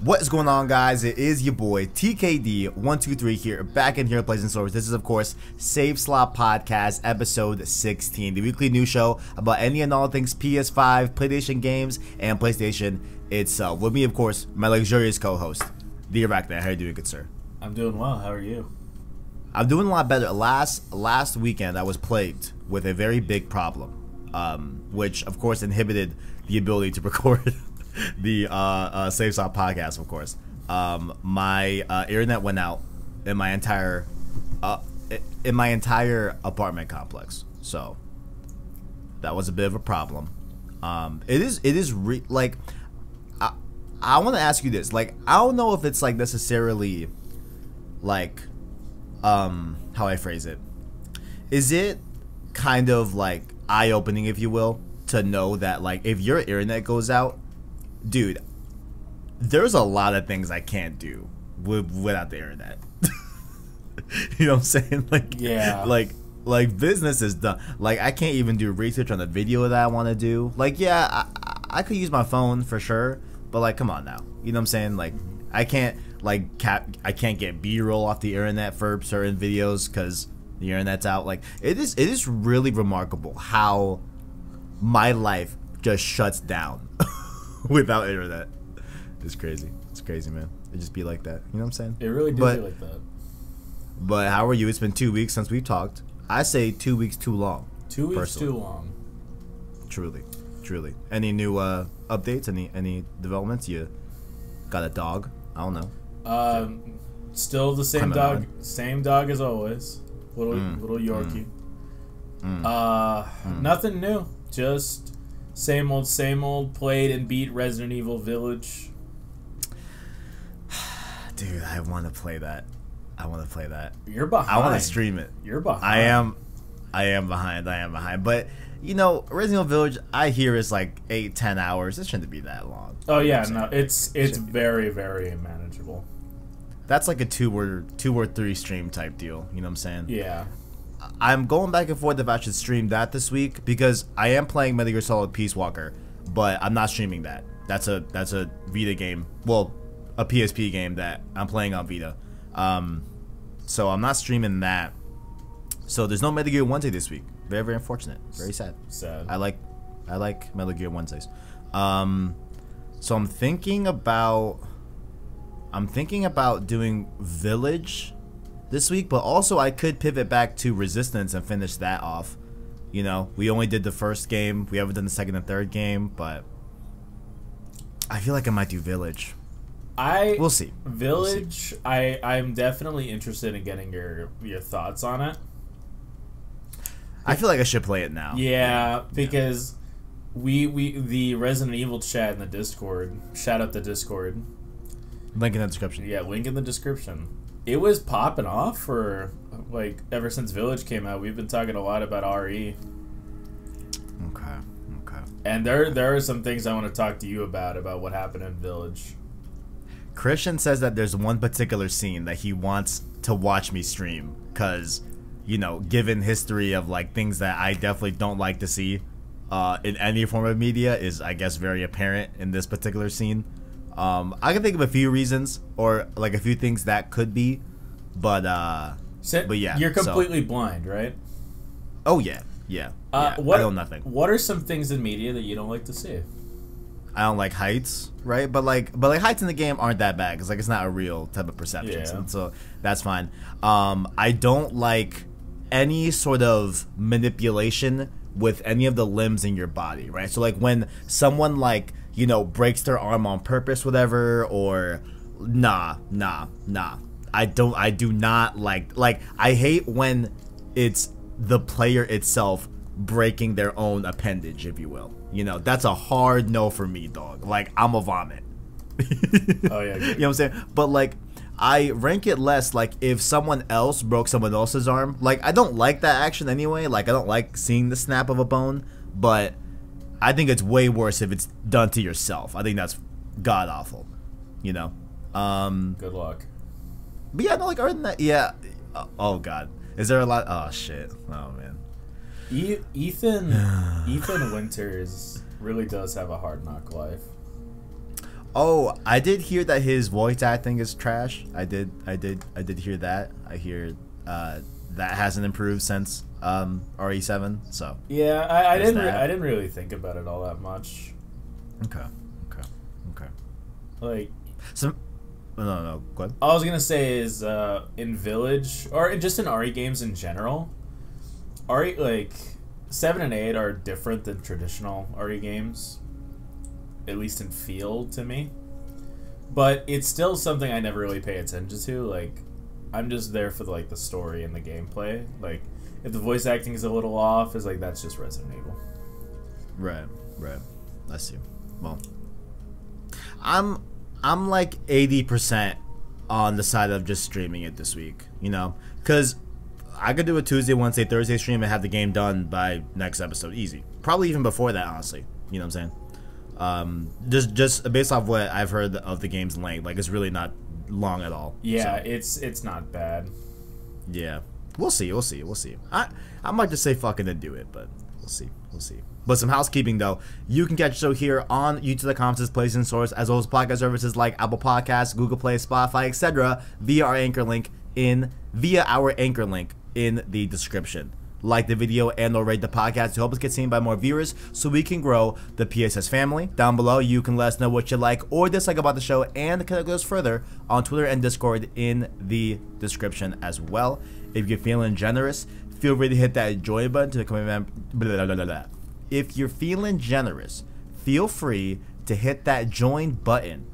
What is going on, guys? It is your boy TKD123 here, back in here Blazing Swords. This is, of course, Save Slot Podcast, episode 16, the weekly news show about any and all things PS5, PlayStation games, and PlayStation itself. With me, of course, my luxurious co-host, the Arachknight. How are you doing, good sir? I'm doing well. How are you? I'm doing a lot better. Last weekend, I was plagued with a very big problem, which, of course, inhibited the ability to record the Save Slot Podcast, of course. My internet went out in my entire apartment complex, so that was a bit of a problem. It is like I want to ask you this. Like, I don't know if it's like necessarily like how I phrase it. Is it kind of like eye-opening, if you will, to know that like if your internet goes out, dude, there's a lot of things I can't do without the internet. You know what I'm saying? Like, yeah, like business is done. Like, I can't even do research on the video that I want to do. Like, yeah, I could use my phone for sure, but like, come on now. You know what I'm saying? Like, I can't like I can't get B-roll off the internet for certain videos because the internet's out. Like, it is really remarkable how my life just shuts down without internet. It's crazy. It's crazy, man. It just be like that. You know what I'm saying? it really did be like that. But how are you? It's been 2 weeks since we've talked. I say 2 weeks too long. 2 weeks personally. too long. Truly. Any new updates? Any developments? You got a dog? I don't know. Still the same dog. Same dog as always. Little Yorkie. Nothing new. Just same old. Played and beat Resident Evil Village. Dude, I want to play that. You're behind. I want to stream it. You're behind. I am behind. But you know, Resident Evil Village, I hear is like 8-10 hours. It shouldn't be that long. Oh yeah, no, it's very manageable. That's like a two or three stream type deal. You know what I'm saying? Yeah. I'm going back and forth if I should stream that this week because I am playing Metal Gear Solid Peace Walker, but I'm not streaming that. That's a Vita game. Well, a PSP game that I'm playing on Vita. So I'm not streaming that. So there's no Metal Gear Wednesday this week. Very unfortunate. Very sad. Sad. I like Metal Gear Wednesdays. So I'm thinking about doing Village this week, but also I could pivot back to Resistance and finish that off. You know, we only did the first game. We haven't done the second and third game, but I feel like I might do Village. We'll see. Village, we'll see. I'm definitely interested in getting your thoughts on it. I feel like I should play it now. Yeah, because the Resident Evil chat in the Discord, shout out the Discord. Link in the description. Yeah, link in the description. It was popping off for like ever since Village came out. We've been talking a lot about RE. Okay. And there are some things I want to talk to you about what happened in Village. Christian says that there's one particular scene that he wants to watch me stream because, you know, given history of like things that I definitely don't like to see in any form of media is, I guess, very apparent in this particular scene. I can think of a few reasons or like a few things that could be, but yeah, you're completely blind, right? Oh yeah. I know nothing. What are some things in media that you don't like to see? I don't like heights, right? But like heights in the game aren't that bad because like it's not a real type of perception, so that's fine. I don't like any sort of manipulation with any of the limbs in your body, right? So like when someone like, you know, breaks their arm on purpose, whatever, or nah. I do not like I hate when it's the player itself breaking their own appendage, if you will. You know, that's a hard no for me, dog. Like, I'm a vomit. Oh yeah. You know what I'm saying? But like, I rank it less like if someone else broke someone else's arm. Like, I don't like that action anyway. Like, I don't like seeing the snap of a bone, but I think it's way worse if it's done to yourself. I think that's god awful. You know. Good luck. But yeah, no, like other than that, yeah. Oh god, is there a lot? Oh shit. Oh man. Ethan Winters really does have a hard knock life. Oh, I did hear that his voice acting is trash. I did hear that. I hear that hasn't improved since RE7. So yeah, I didn't really think about it all that much. Okay. Like, so no, go ahead. All I was gonna say is in Village or just in RE games in general, RE like 7 and 8 are different than traditional RE games, at least in feel to me. But it's still something I never really pay attention to. Like, I'm just there for the story and the gameplay. Like, if the voice acting is a little off, it's like that's just Resident Evil. Right. I see. Well, I'm like 80% on the side of just streaming it this week. You know, because I could do a Tuesday, Wednesday, Thursday stream and have the game done by next episode, easy. Probably even before that, honestly. You know what I'm saying? Just based off what I've heard of the game's length, like it's really not long at all. Yeah, so. it's not bad. Yeah, we'll see. I might just say fucking and do it, but we'll see. But some housekeeping though, you can catch the show here on YouTube.com/plays and source, as well as podcast services like Apple Podcasts, Google Play, Spotify, etc. via our anchor link in the description. Like the video and or rate the podcast to help us get seen by more viewers so we can grow the PSS family. Down below, you can let us know what you like or dislike about the show and connect with us further on Twitter and Discord in the description as well. If you're feeling generous, feel free to hit that join button to become a member. If you're feeling generous, feel free to hit that join button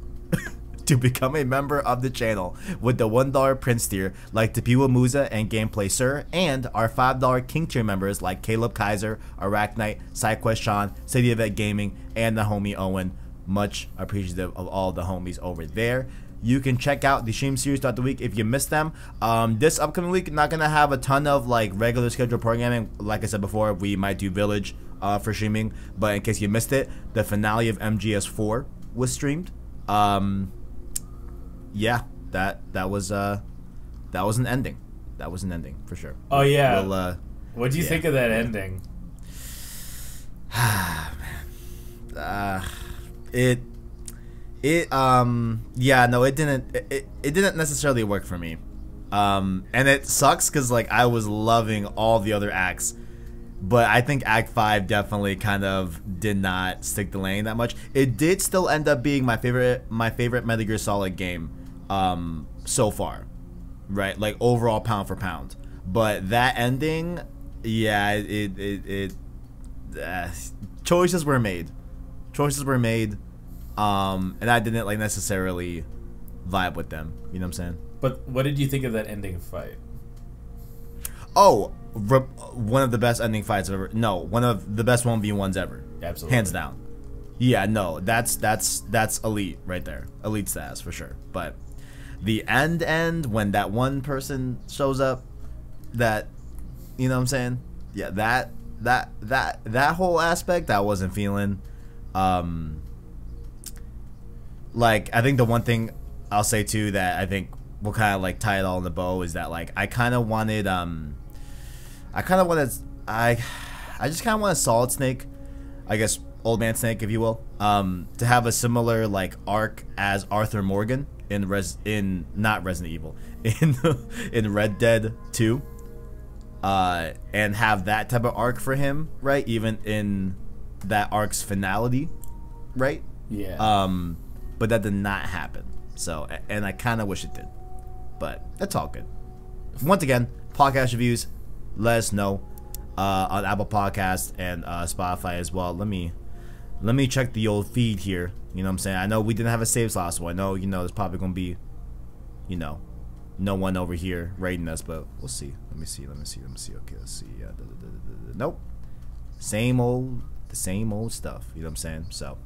to become a member of the channel with the $1 Prince tier like Tapiwa Musa and Gameplay Sir, and our $5 King tier members like Caleb Kaiser, Arachknight, SideQuest Sean, City of Ed Gaming, and the homie Owen. Much appreciative of all the homies over there. You can check out the stream series throughout the week if you missed them. This upcoming week, not gonna have a ton of like regular scheduled programming. Like I said before, we might do Village for streaming, but in case you missed it, the finale of MGS4 was streamed. Yeah, that was an ending. That was an ending for sure. Oh yeah. What do you think of that ending? It didn't necessarily work for me. And it sucks because like I was loving all the other acts, but I think Act 5 definitely kind of did not stick the landing that much. It did still end up being my favorite Metal Gear Solid game so far, right? Like overall pound for pound. But that ending, yeah, choices were made, and I didn't like necessarily vibe with them. You know what I'm saying? But what did you think of that ending fight? Oh, one of the best ending fights I've ever. No, one of the best 1v1s ever. Absolutely, hands down. Yeah, no, that's elite right there, elite status for sure. But the end when that one person shows up, that, you know what I'm saying? Yeah, that whole aspect I wasn't feeling. Like I think the one thing I'll say too that I think will kind of like tie it all in the bow is that like I just kind of wanted Solid Snake, I guess Old Man Snake if you will, to have a similar like arc as Arthur Morgan in not Resident Evil, in Red Dead 2, and have that type of arc for him, right? Even in that arc's finality, right? Yeah. But that did not happen. So, and I kind of wish it did, but that's all good. Once again, podcast reviews, let us know on Apple Podcasts and Spotify as well. Let me check the old feed here. You know what I'm saying? I know we didn't have a save slot, so I know, you know, there's probably gonna be, you know, no one over here rating us, but we'll see. Let me see. Okay, let's see. Nope. The same old stuff. You know what I'm saying? So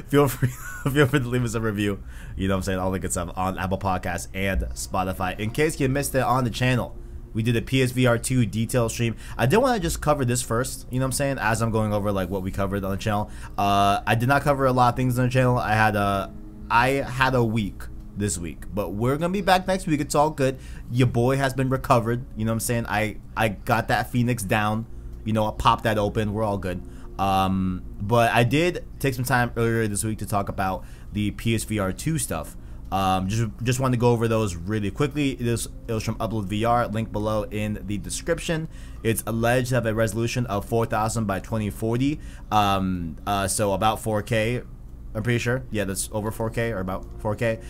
feel free to leave us a review. You know what I'm saying? All the good stuff on Apple Podcasts and Spotify. In case you missed it on the channel, we did a PSVR 2 detail stream. I did want to just cover this first, you know what I'm saying, as I'm going over like what we covered on the channel. I did not cover a lot of things on the channel. I had a week this week, but we're gonna be back next week. It's all good. Your boy has been recovered, you know what I'm saying. I got that Phoenix down, you know, I popped that open. We're all good. But I did take some time earlier this week to talk about the PSVR 2 stuff. Just wanted to go over those really quickly. It was from Upload VR, link below in the description. It's alleged to have a resolution of 4000 by 2040, so about 4K. I'm pretty sure. Yeah, that's over 4K or about 4K.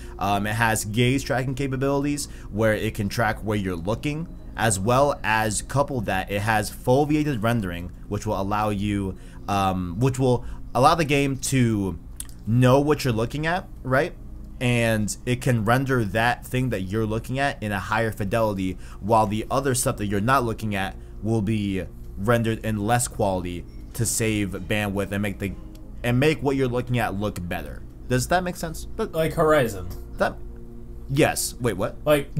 It has gaze tracking capabilities where it can track where you're looking, as well as couple that it has foveated rendering, which will allow you, which will allow the game to know what you're looking at, right? And it can render that thing that you're looking at in a higher fidelity, while the other stuff that you're not looking at will be rendered in less quality to save bandwidth and make what you're looking at look better. Does that make sense? But like Horizon. Yes. Wait, what? Like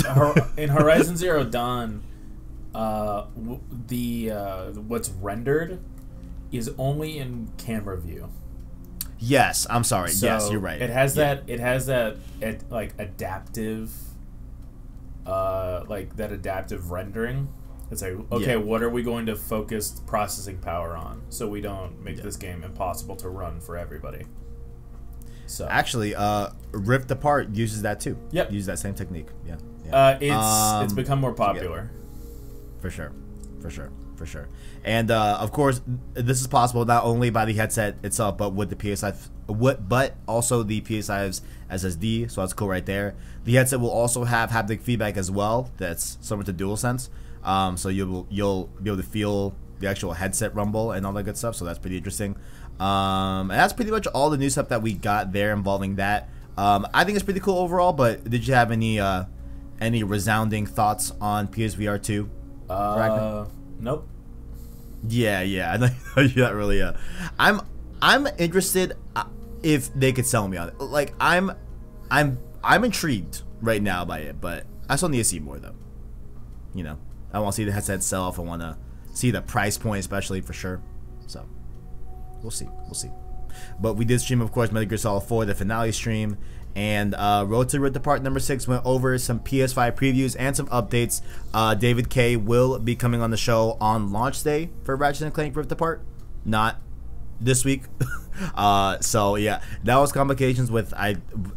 in Horizon Zero Dawn, what's rendered is only in camera view. Yes, I'm sorry. So yes, you're right. It has that. It has that. Like adaptive. Like that adaptive rendering. It's like, okay, what are we going to focus processing power on, so we don't make this game impossible to run for everybody. So actually, Rift Apart uses that too. Yep, uses that same technique. Yeah. It's become more popular. For sure. And of course, this is possible not only by the headset itself, but with the PS5, but also the PS5's SSD. So that's cool right there. The headset will also have haptic feedback as well. That's similar to DualSense. So you'll be able to feel the actual headset rumble and all that good stuff. So that's pretty interesting. And that's pretty much all the new stuff that we got there involving that. I think it's pretty cool overall. But did you have any resounding thoughts on PSVR 2? Nope. Yeah. I know you're not really. I'm interested if they could sell me on it. Like I'm intrigued right now by it, but I still need to see more though. You know, I want to see the headset itself. I want to see the price point, especially for sure. So we'll see. But we did stream, of course, Metal Gear Solid 4, the finale stream. And Road to Rift Apart number 6 went over some PS5 previews and some updates. David K will be coming on the show on launch day for Ratchet & Clank Rift Apart, not this week. So yeah, that was complications with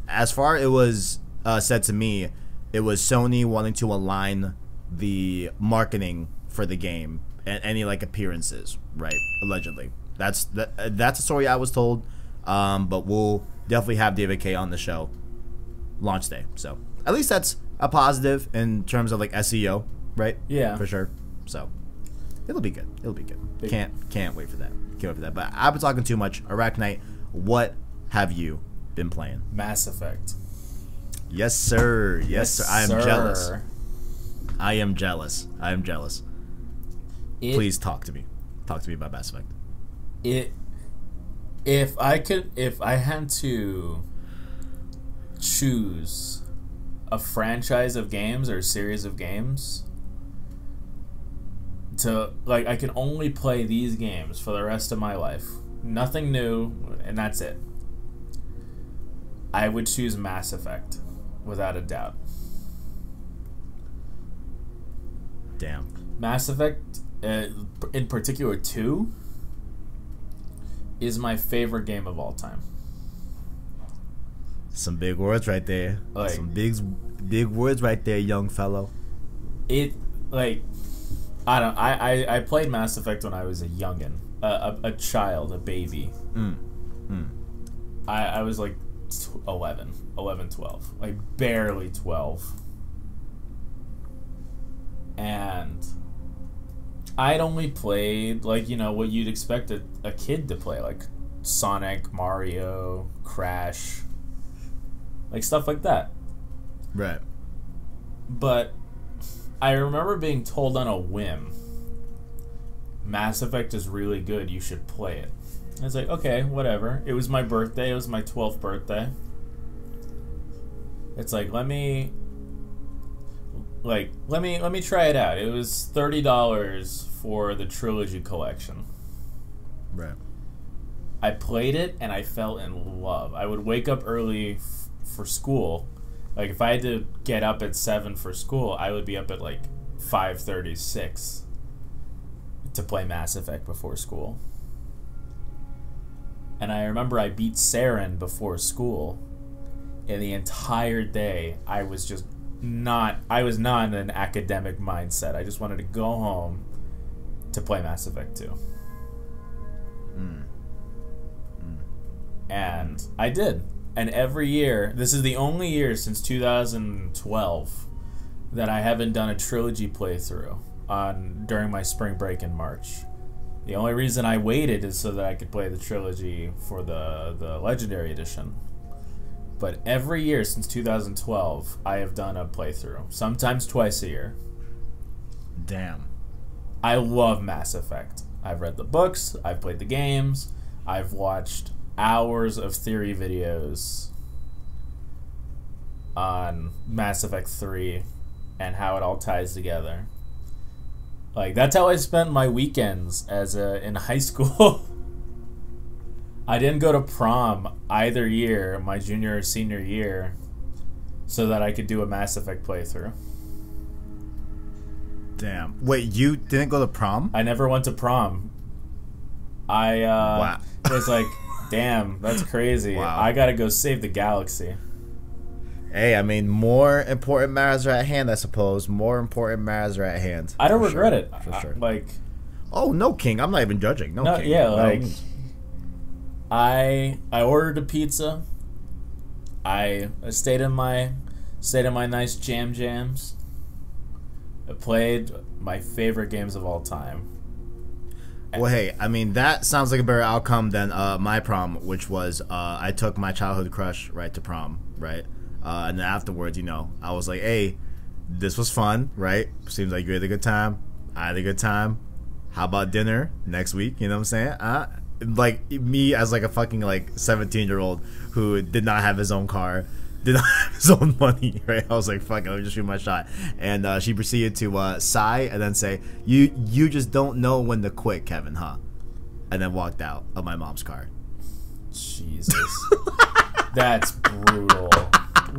as far it was said to me, it was Sony wanting to align the marketing for the game and any like appearances, right? Allegedly, that's a story I was told. But we'll definitely have David K on the show launch day, so at least that's a positive in terms of like SEO, right? Yeah, for sure. So it'll be good. Can't wait for that. But I've been talking too much. Arachknight, what have you been playing? Mass Effect. Yes sir. I am jealous. I am jealous. Please talk to me about Mass Effect. If I had to choose a franchise of games or a series of games to, like, I can only play these games for the rest of my life, nothing new, and that's it, I would choose Mass Effect without a doubt. Damn. Mass Effect, in particular 2, is my favorite game of all time. Some big words right there. Like, some big words right there, young fellow. I played Mass Effect when I was a youngin', a child, a baby. I was like 11, 12, like barely 12, and I'd only played, like, you know, what you'd expect a kid to play, like Sonic, Mario, Crash, like stuff like that. Right. But I remember being told on a whim, Mass Effect is really good, you should play it. I was like, okay, whatever. It was my birthday, it was my 12th birthday. It's like, let me try it out. It was $30 for the trilogy collection. Right. I played it and I fell in love. I would wake up early for school. Like, if I had to get up at 7 for school, I would be up at like 5:36 to play Mass Effect before school. And I remember I beat Saren before school. And the entire day, I was not in an academic mindset. I just wanted to go home to play Mass Effect 2. And I did. And every year, this is the only year since 2012 that I haven't done a trilogy playthrough during my spring break in March. The only reason I waited is so that I could play the trilogy for the Legendary Edition. But every year since 2012, I have done a playthrough. Sometimes twice a year. Damn. I love Mass Effect. I've read the books, I've played the games, I've watched hours of theory videos on Mass Effect 3 and how it all ties together. Like, that's how I spent my weekends in high school. I didn't go to prom either year, my junior or senior year, so that I could do a Mass Effect playthrough. Damn. Wait, you didn't go to prom? I never went to prom. Wow. Was like, damn, that's crazy. Wow. I gotta go save the galaxy. Hey, I mean, more important matters are at hand, I suppose. More important matters are at hand. I don't regret it. For sure. Like, oh, no, King. I'm not even judging. No, King. Yeah, like, I ordered a pizza. I stayed in my nice jams. I played my favorite games of all time. Well, hey, I mean, that sounds like a better outcome than my prom, which was I took my childhood crush right to prom, right? And then afterwards, you know, I was like, hey, this was fun, right? Seems like you had a good time. I had a good time. How about dinner next week? You know what I'm saying? Like, me as like a fucking like 17-year-old who did not have his own car, did not have his own money, right? I was like, fuck it, let me just shoot my shot. And she proceeded to sigh and then say, you just don't know when to quit, Kevin, huh? And then walked out of my mom's car. Jesus. That's brutal.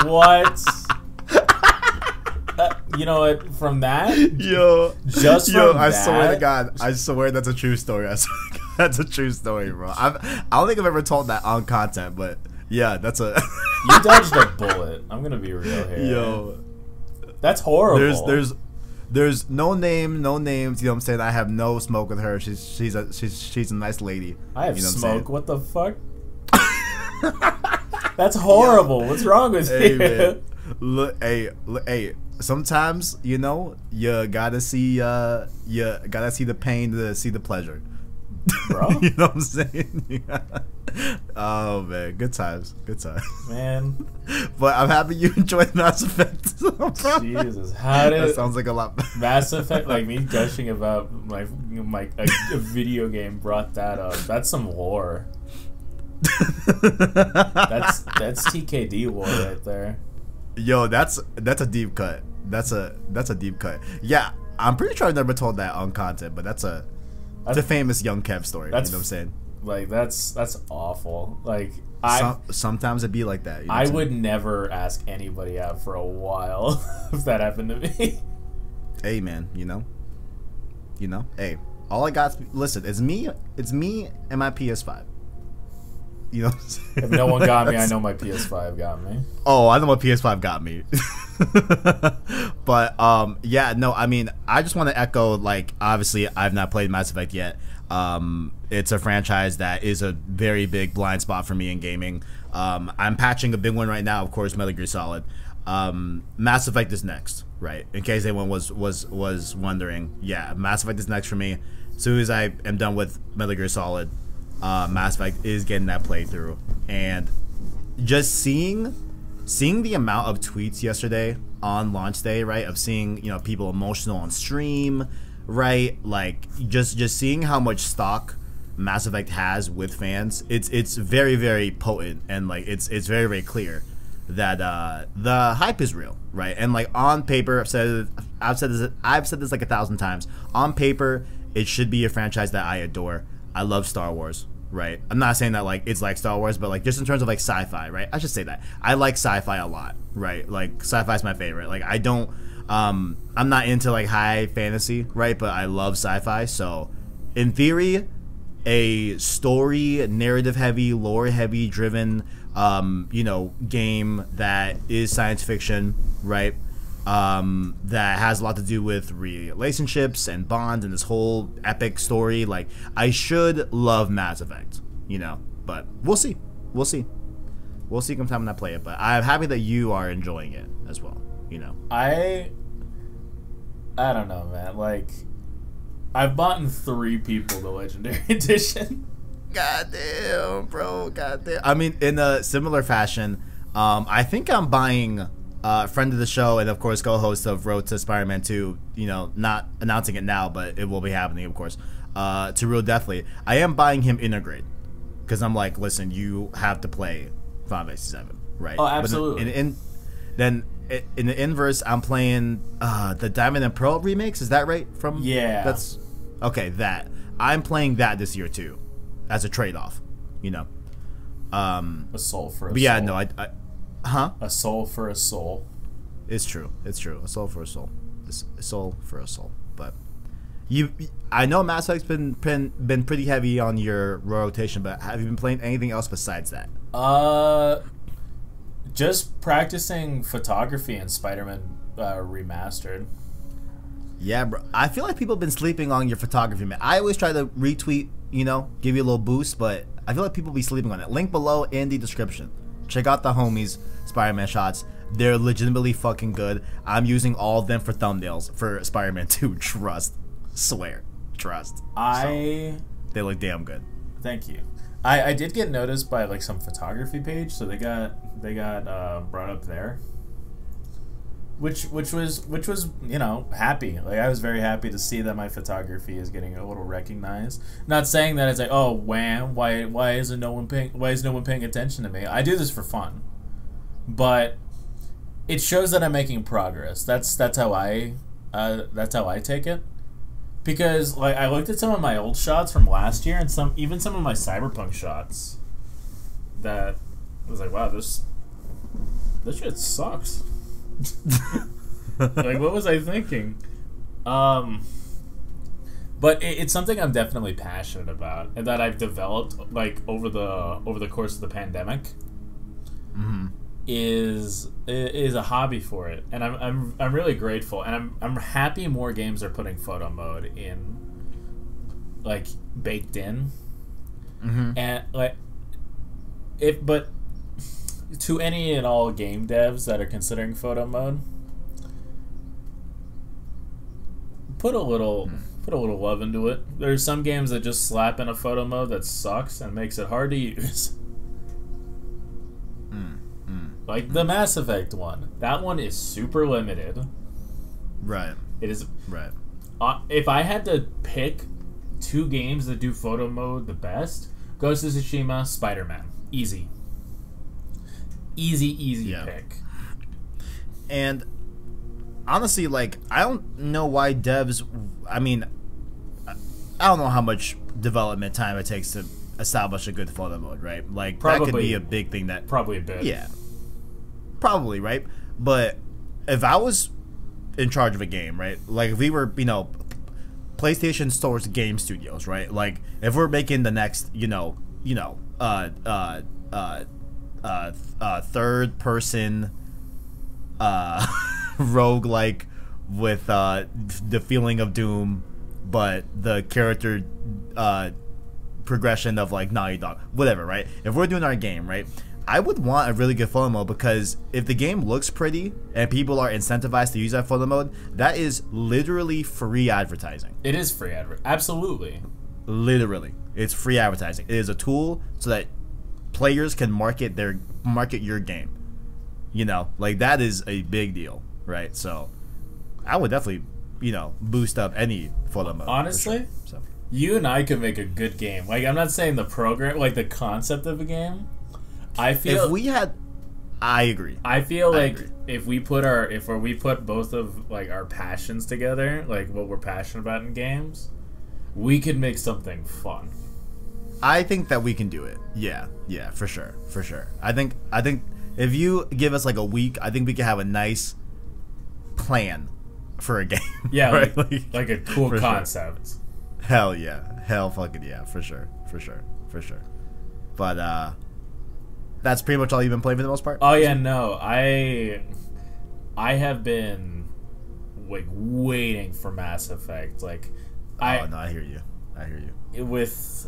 What? You know what? From that, I swear to God, I swear that's a true story. I swear to God, that's a true story, bro. I don't think I've ever told that on content, but yeah, that's a. You dodged a bullet. I'm gonna be real here. Yo, that's horrible. There's no names. You know what I'm saying? I have no smoke with her. She's a nice lady. I have smoke. What the fuck? That's horrible. What's wrong with you? Man. Look, hey. Sometimes, you know, you gotta see the pain to see the pleasure. Bro. You know what I'm saying? Oh man, good times, man. But I'm happy you enjoyed Mass Effect. Jesus, how did that sounds like a lot. Mass Effect, like me gushing about a video game brought that up. That's some lore. That's TKD lore right there. Yo, that's a deep cut. That's a deep cut. Yeah, I'm pretty sure I've never told that on content, but that's a famous young Kev story. You know what I'm saying? Like that's awful. Like sometimes it'd be like that. You know I would never ask anybody out for a while if that happened to me. Hey man, you know. Hey, all I got. Listen, it's me and my PS5. You know what I'm saying? If no one got me, I know my PS5 got me. Oh, I know my PS5 got me. But yeah, no, I mean, I just want to echo, like, obviously I've not played Mass Effect yet. It's a franchise that is a very big blind spot for me in gaming. I'm patching a big one right now, of course, Metal Gear Solid. Mass Effect is next, right? In case anyone was wondering, yeah, Mass Effect is next for me. As soon as I am done with Metal Gear Solid, Mass Effect is getting that playthrough. And just seeing the amount of tweets yesterday on launch day, right, of seeing, you know, people emotional on stream, right, like just seeing how much stock Mass Effect has with fans, it's very, very potent, and like it's very, very clear that the hype is real, right? And like on paper, I've said this like 1,000 times. On paper, it should be a franchise that I adore. I love Star Wars, right? I'm not saying that like it's like Star Wars, but like just in terms of like sci-fi, right? I should say that I like sci-fi a lot, right? Like sci-fi is my favorite. Like I don't, I'm not into like high fantasy, right? But I love sci-fi. So in theory, a story, narrative heavy, lore heavy driven, you know, game that is science fiction, right? That has a lot to do with relationships and bonds and this whole epic story. Like, I should love Mass Effect, you know, but we'll see. We'll see. We'll see come time when I play it, but I'm happy that you are enjoying it as well, you know. I don't know, man. Like, I've bought 3 people the Legendary Edition. Goddamn, bro. Goddamn. I mean, in a similar fashion, I think I'm buying friend of the show and, of course, co-host of Road to Spider-Man 2, you know, not announcing it now, but it will be happening, of course, to Real Deathly. I am buying him Integrate because I'm like, listen, you have to play Final Fantasy 7, right? Oh, absolutely. Then in the inverse, I'm playing the Diamond and Pearl remakes. Is that right? That's okay. That I'm playing that this year too, as a trade-off. You know, a soul for a soul. Yeah, no, A soul for a soul. It's true. It's true. A soul for a soul. A soul for a soul. But I know Mass Effect's been pretty heavy on your rotation, but have you been playing anything else besides that? Just practicing photography in Spider-Man Remastered. Yeah, bro. I feel like people have been sleeping on your photography, man. I always try to retweet, you know, give you a little boost, but I feel like people be sleeping on it. Link below in the description. Check out the homies' Spider-Man shots. They're legitimately fucking good. I'm using all of them for thumbnails for Spider-Man 2. Trust. Swear. Trust. They look damn good. Thank you. I did get noticed by like some photography page, so they got brought up there, which was you know, happy. Like, I was very happy to see that my photography is getting a little recognized. Not saying that it's like, oh, wham, why is no one paying attention to me? I do this for fun, but it shows that I'm making progress. That's how I take it. Because, like, I looked at some of my old shots from last year and even some of my Cyberpunk shots that I was like, wow, this shit sucks. Like, what was I thinking? But it's something I'm definitely passionate about and that I've developed, like, over the course of the pandemic. Mm-hmm. Is a hobby for it, and I'm really grateful, and I'm happy more games are putting photo mode in, like, baked in. Mm-hmm. And like, but to any and all game devs that are considering photo mode, put a little love into it. There's some games that just slap in a photo mode that sucks and makes it hard to use. Like the Mass Effect one. That one is super limited. Right. It is. Right. If I had to pick 2 games that do photo mode the best, Ghost of Tsushima, Spider-Man. Easy. Easy pick. And honestly, like, I don't know why devs... I mean, I don't know how much development time it takes to establish a good photo mode, right? Like, probably, that could be a big thing that... Probably a bit. Yeah. Probably, right? But if I was in charge of a game, right? Like, if we were, you know, PlayStation Store's game studios, right? Like, if we're making the next, third person roguelike with the feeling of Doom, but the character progression of, like, Naughty Dog, whatever, right? If we're doing our game, right, I would want a really good photo mode, because if the game looks pretty and people are incentivized to use that photo mode, that is literally free advertising. It is free advertising. Absolutely. Literally. It's free advertising. It is a tool so that players can market your game. You know, like, that is a big deal, right? So I would definitely, you know, boost up any photo mode. Honestly, sure. So you and I could make a good game. Like, I'm not saying the program, like the concept of a game. I feel if we had, I agree. I feel like if we put both of, like, our passions together, like what we're passionate about in games, we could make something fun. I think that we can do it. Yeah, for sure. I think if you give us, like, a week, I think we can have a nice plan for a game. Yeah, right? like a cool concept. Sure. Hell yeah. Hell fucking yeah. For sure. For sure. For sure. But that's pretty much all you've been playing for the most part? Oh yeah, no. I have been like waiting for Mass Effect. Like no, I hear you. I hear you.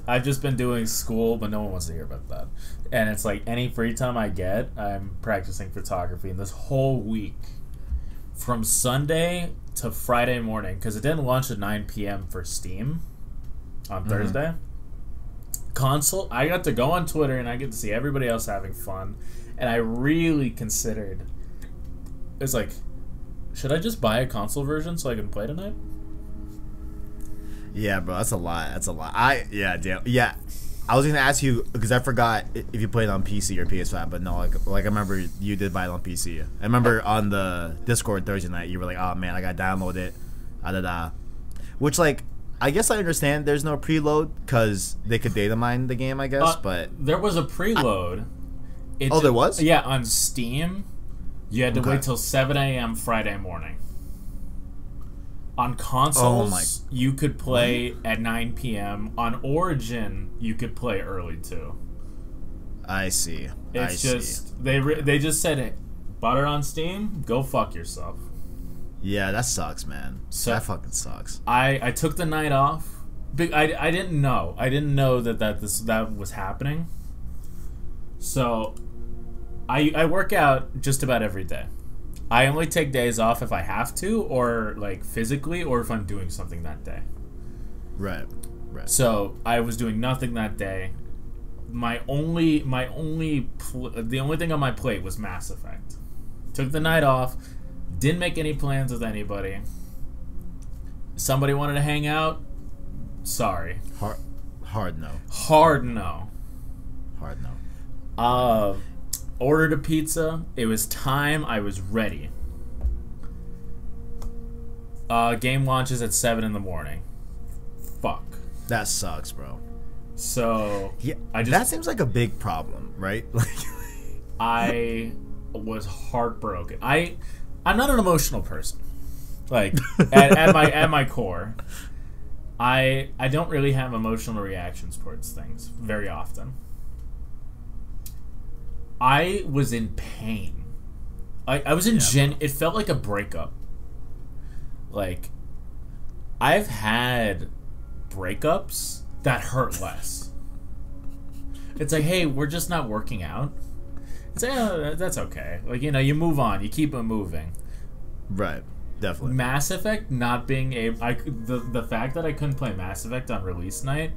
I've just been doing school, but no one wants to hear about that. And it's like any free time I get, I'm practicing photography. And this whole week, from Sunday to Friday morning, because it didn't launch at 9 p.m. for Steam on Thursday. Console, I got to go on Twitter and I get to see everybody else having fun. And I really considered, it's like, should I just buy a console version so I can play tonight? Yeah, bro, that's a lot. That's a lot. Yeah. I was gonna ask you because I forgot if you played on PC or PS5, but no, like I remember you did buy it on PC. I remember on the Discord Thursday night you were like, "Oh man, I gotta download it," which like I guess I understand. There's no preload because they could data mine the game, I guess. But there was a preload. There was? Yeah, on Steam, you had to wait till 7 a.m. Friday morning. On consoles, you could play at 9 p.m. On Origin, you could play early too. I see. It's they just said it. Bought it on Steam. Go fuck yourself. Yeah, that sucks, man. So that fucking sucks. I took the night off. I didn't know. I didn't know that was happening. So I work out just about every day. I only take days off if I have to, or like physically, or if I'm doing something that day. Right. So I was doing nothing that day. The only thing on my plate was Mass Effect. Took the night off. Didn't make any plans with anybody. Somebody wanted to hang out. Sorry. Hard no. Hard no. Hard no. Ordered a pizza. It was time. I was ready. Game launches at 7 in the morning. Fuck. That sucks, bro. So yeah, that seems like a big problem, right? I was heartbroken. I'm not an emotional person. Like at my core, I don't really have emotional reactions towards things very often. I was in pain. I was in it felt like a breakup. Like, I've had breakups that hurt less. It's like, hey, we're just not working out. It's like, oh, that's okay. Like, you know, you move on. You keep it moving. Right. Definitely. Mass Effect not being able... the fact that I couldn't play Mass Effect on release night...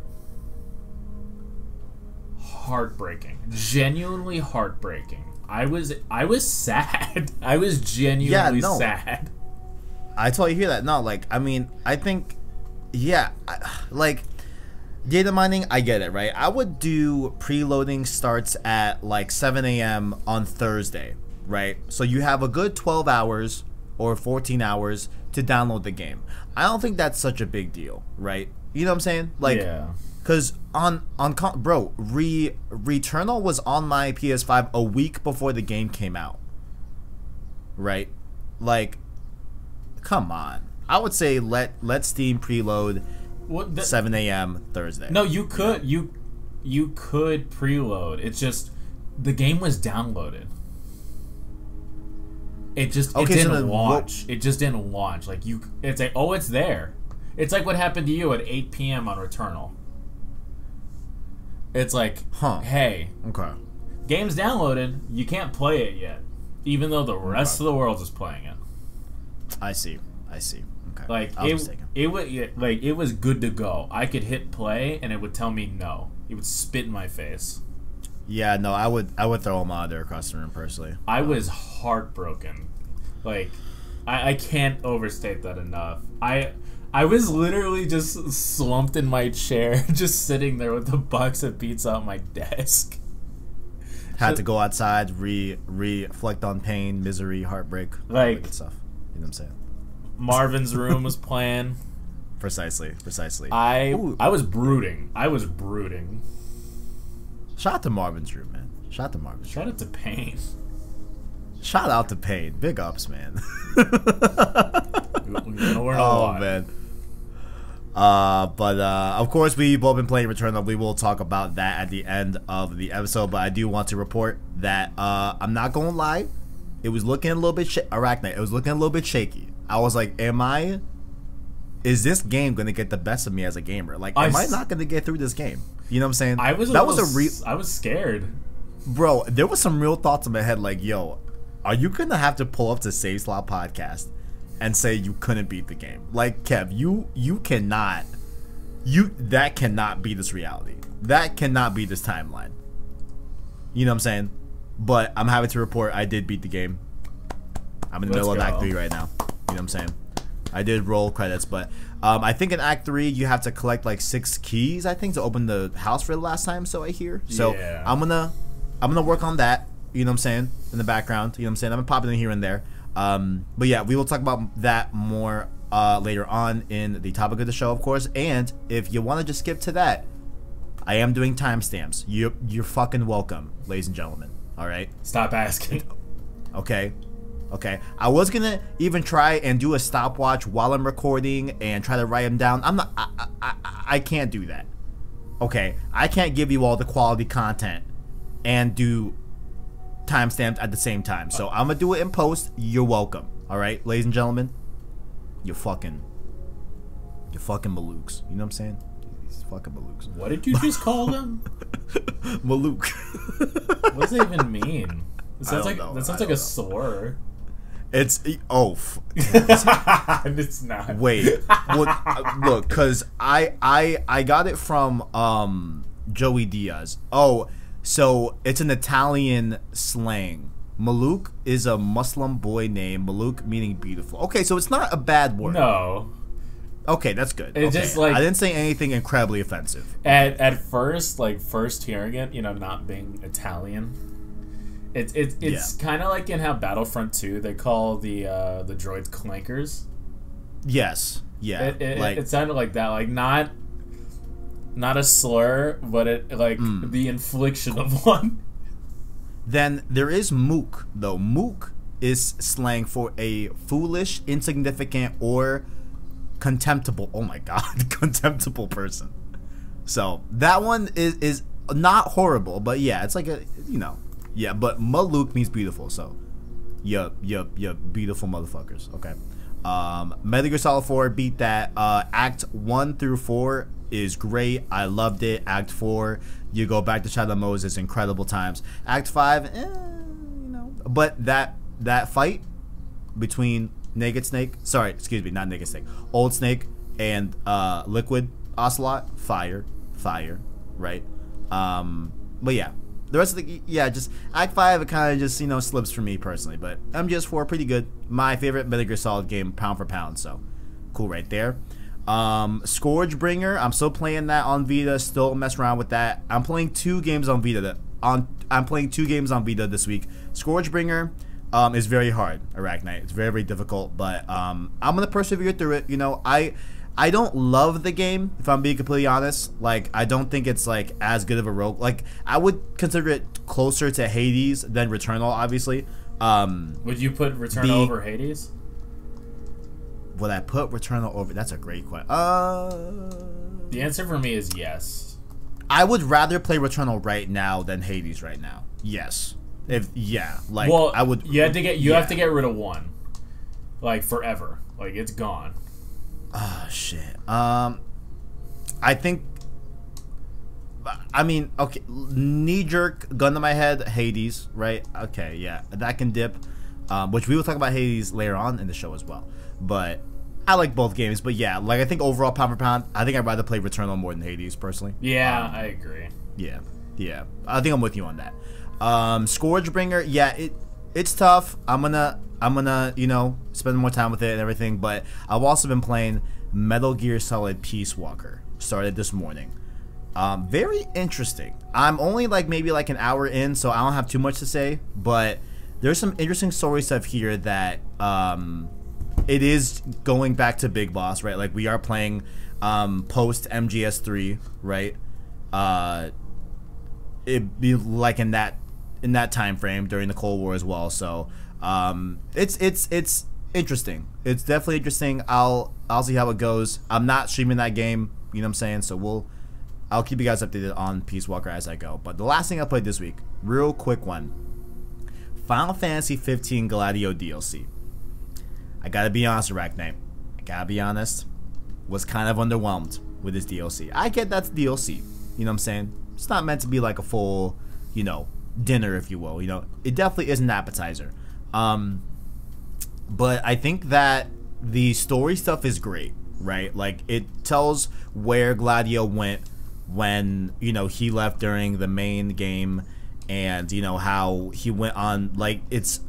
heartbreaking. Genuinely heartbreaking. I was sad. I was genuinely sad. I totally hear that. No, like, I mean, I think, like, data mining, I get it, right? I would do preloading starts at, like, 7 a.m. on Thursday, right? So you have a good 12 hours or 14 hours to download the game. I don't think that's such a big deal, right? You know what I'm saying? Like, yeah. Because Returnal was on my PS5 a week before the game came out, right? Like, come on. I would say let Steam preload 7 a.m. Thursday. No, you could you could preload. It's just the game was downloaded. It just it didn't launch. It just didn't launch. Like it's like, oh, it's there. It's like what happened to you at 8 p.m. on Returnal. It's like, hey, okay, game's downloaded. You can't play it yet, even though the rest of the world is playing it. I see. Okay. Like it was good to go. I could hit play and it would tell me no. It would spit in my face. Yeah, no, I would throw a monitor across the room personally. I was heartbroken. Like, I can't overstate that enough. I was literally just slumped in my chair, just sitting there with a box of pizza on my desk. Had to go outside, reflect on pain, misery, heartbreak, like good stuff. You know what I'm saying? Marvin's Room was playing. Precisely. I was brooding. Shout out to Marvin's Room, man. Shout out to Pain. Shout out to Pain. Big ups, man. Man. But of course, we've both been playing Returnal. We will talk about that at the end of the episode. But I do want to report that I'm not gonna lie, it was looking a little bit Arachknight. It was looking a little bit shaky. I was like, is this game gonna get the best of me as a gamer? Like, am I not gonna get through this game? You know what I'm saying? I was scared, bro. There was some real thoughts in my head, like, yo, are you gonna have to pull up to Save Slot Podcast and say you couldn't beat the game? Like, Kev, you cannot, that cannot be this reality. That cannot be this timeline. You know what I'm saying? But I'm happy to report I did beat the game. I'm in the middle of Act 3 right now. You know what I'm saying? I did roll credits, but I think in Act 3 you have to collect like 6 keys, I think, to open the house for the last time, so I hear. So yeah. I'm gonna work on that, you know what I'm saying, in the background. You know what I'm saying? I'm popping in here and there. But yeah, we will talk about that more later on in the topic of the show, of course. And if you want to just skip to that, I am doing timestamps. You're fucking welcome, ladies and gentlemen. All right. Stop asking. Okay. I was gonna even try and do a stopwatch while I'm recording and try to write them down. I can't do that. Okay. I can't give you all the quality content and do timestamps at the same time. So I'm gonna do it in post. You're welcome. All right, ladies and gentlemen. You're fucking Malooks. You know what I'm saying? These fucking Malooks. What did you just call them? Malook. What does that even mean? That sounds like a slur. It's it's not. Wait, look, cause I got it from Joey Diaz. Oh, so it's an Italian slang. Malouk is a Muslim boy name. Malouk meaning beautiful. Okay, so it's not a bad word. No. Okay, that's good. It's just like, I didn't say anything incredibly offensive. At first, like first hearing it, you know, not being Italian. It's kind of like in how Battlefront 2 they call the droids clankers. Yes. Yeah. It sounded like that, like not a slur, but it like the infliction of one. Then there is mook, though. Mook is slang for a foolish, insignificant, or contemptible. Oh my god, contemptible person. So that one is not horrible, but yeah, it's like a, you know. Yeah, but Malouk means beautiful, so yeah, beautiful motherfuckers. Okay. Metal Gear Solid 4 beat that. Act 1 through 4 is great. I loved it. Act 4, you go back to Shadow Moses, incredible times. Act 5, you know. But that fight between Naked Snake, sorry, excuse me, not Naked Snake, Old Snake and Liquid Ocelot, fire, right? But yeah. The rest of the, just Act 5, it kind of just, you know, slips for me personally. But MGS4, pretty good. My favorite Metal Gear Solid game, pound for pound. So, cool right there. Scourgebringer, I'm still playing that on Vita. Still messing around with that. I'm playing 2 games on Vita. I'm playing 2 games on Vita this week. Scourgebringer is very hard, Arachknight. It's very, very difficult. But I'm going to persevere through it. You know, I don't love the game, if I'm being completely honest. Like, I don't think it's, like, as good of a rogue. Like, I would consider it closer to Hades than Returnal, obviously. Would you put Returnal over Hades? Would I put Returnal over? That's a great question. The answer for me is yes. I would rather play Returnal right now than Hades right now. Yes. Like, well, I would. You have to get rid of one. Like, forever. Like, it's gone. Oh shit. I think. I mean, okay. Knee jerk, gun to my head. Hades, right? Okay, yeah, that can dip. Which we will talk about Hades later on in the show as well. But I like both games. But yeah, like I think overall pound for pound, I think I'd rather play Returnal more than Hades personally. Yeah, I agree. Yeah. I think I'm with you on that. Scourgebringer, yeah, it's tough. I'm gonna, you know, spend more time with it and everything, but I've also been playing Metal Gear Solid Peace Walker. Started this morning. Very interesting. I'm only like maybe like an hour in, so I don't have too much to say, but there's some interesting story stuff here that it is going back to Big Boss, right? Like we are playing post MGS3, right? It'd be like in that time frame during the Cold War as well, so it's interesting. It's definitely interesting. I'll I'll see how it goes. I'm not streaming that game, you know what I'm saying? So I'll keep you guys updated on Peace Walker as I go. But the last thing I played this week, real quick one, Final Fantasy 15 Gladio DLC. I gotta be honest, Arachknight. I gotta be honest. Was kind of underwhelmed with this DLC. I get that's DLC, you know what I'm saying? It's not meant to be like a full, you know, dinner, if you will. You know, it definitely is an appetizer. But I think that the story stuff is great, right? Like, it tells where Gladio went when, you know, he left during the main game, and, you know, how he went on, like, it's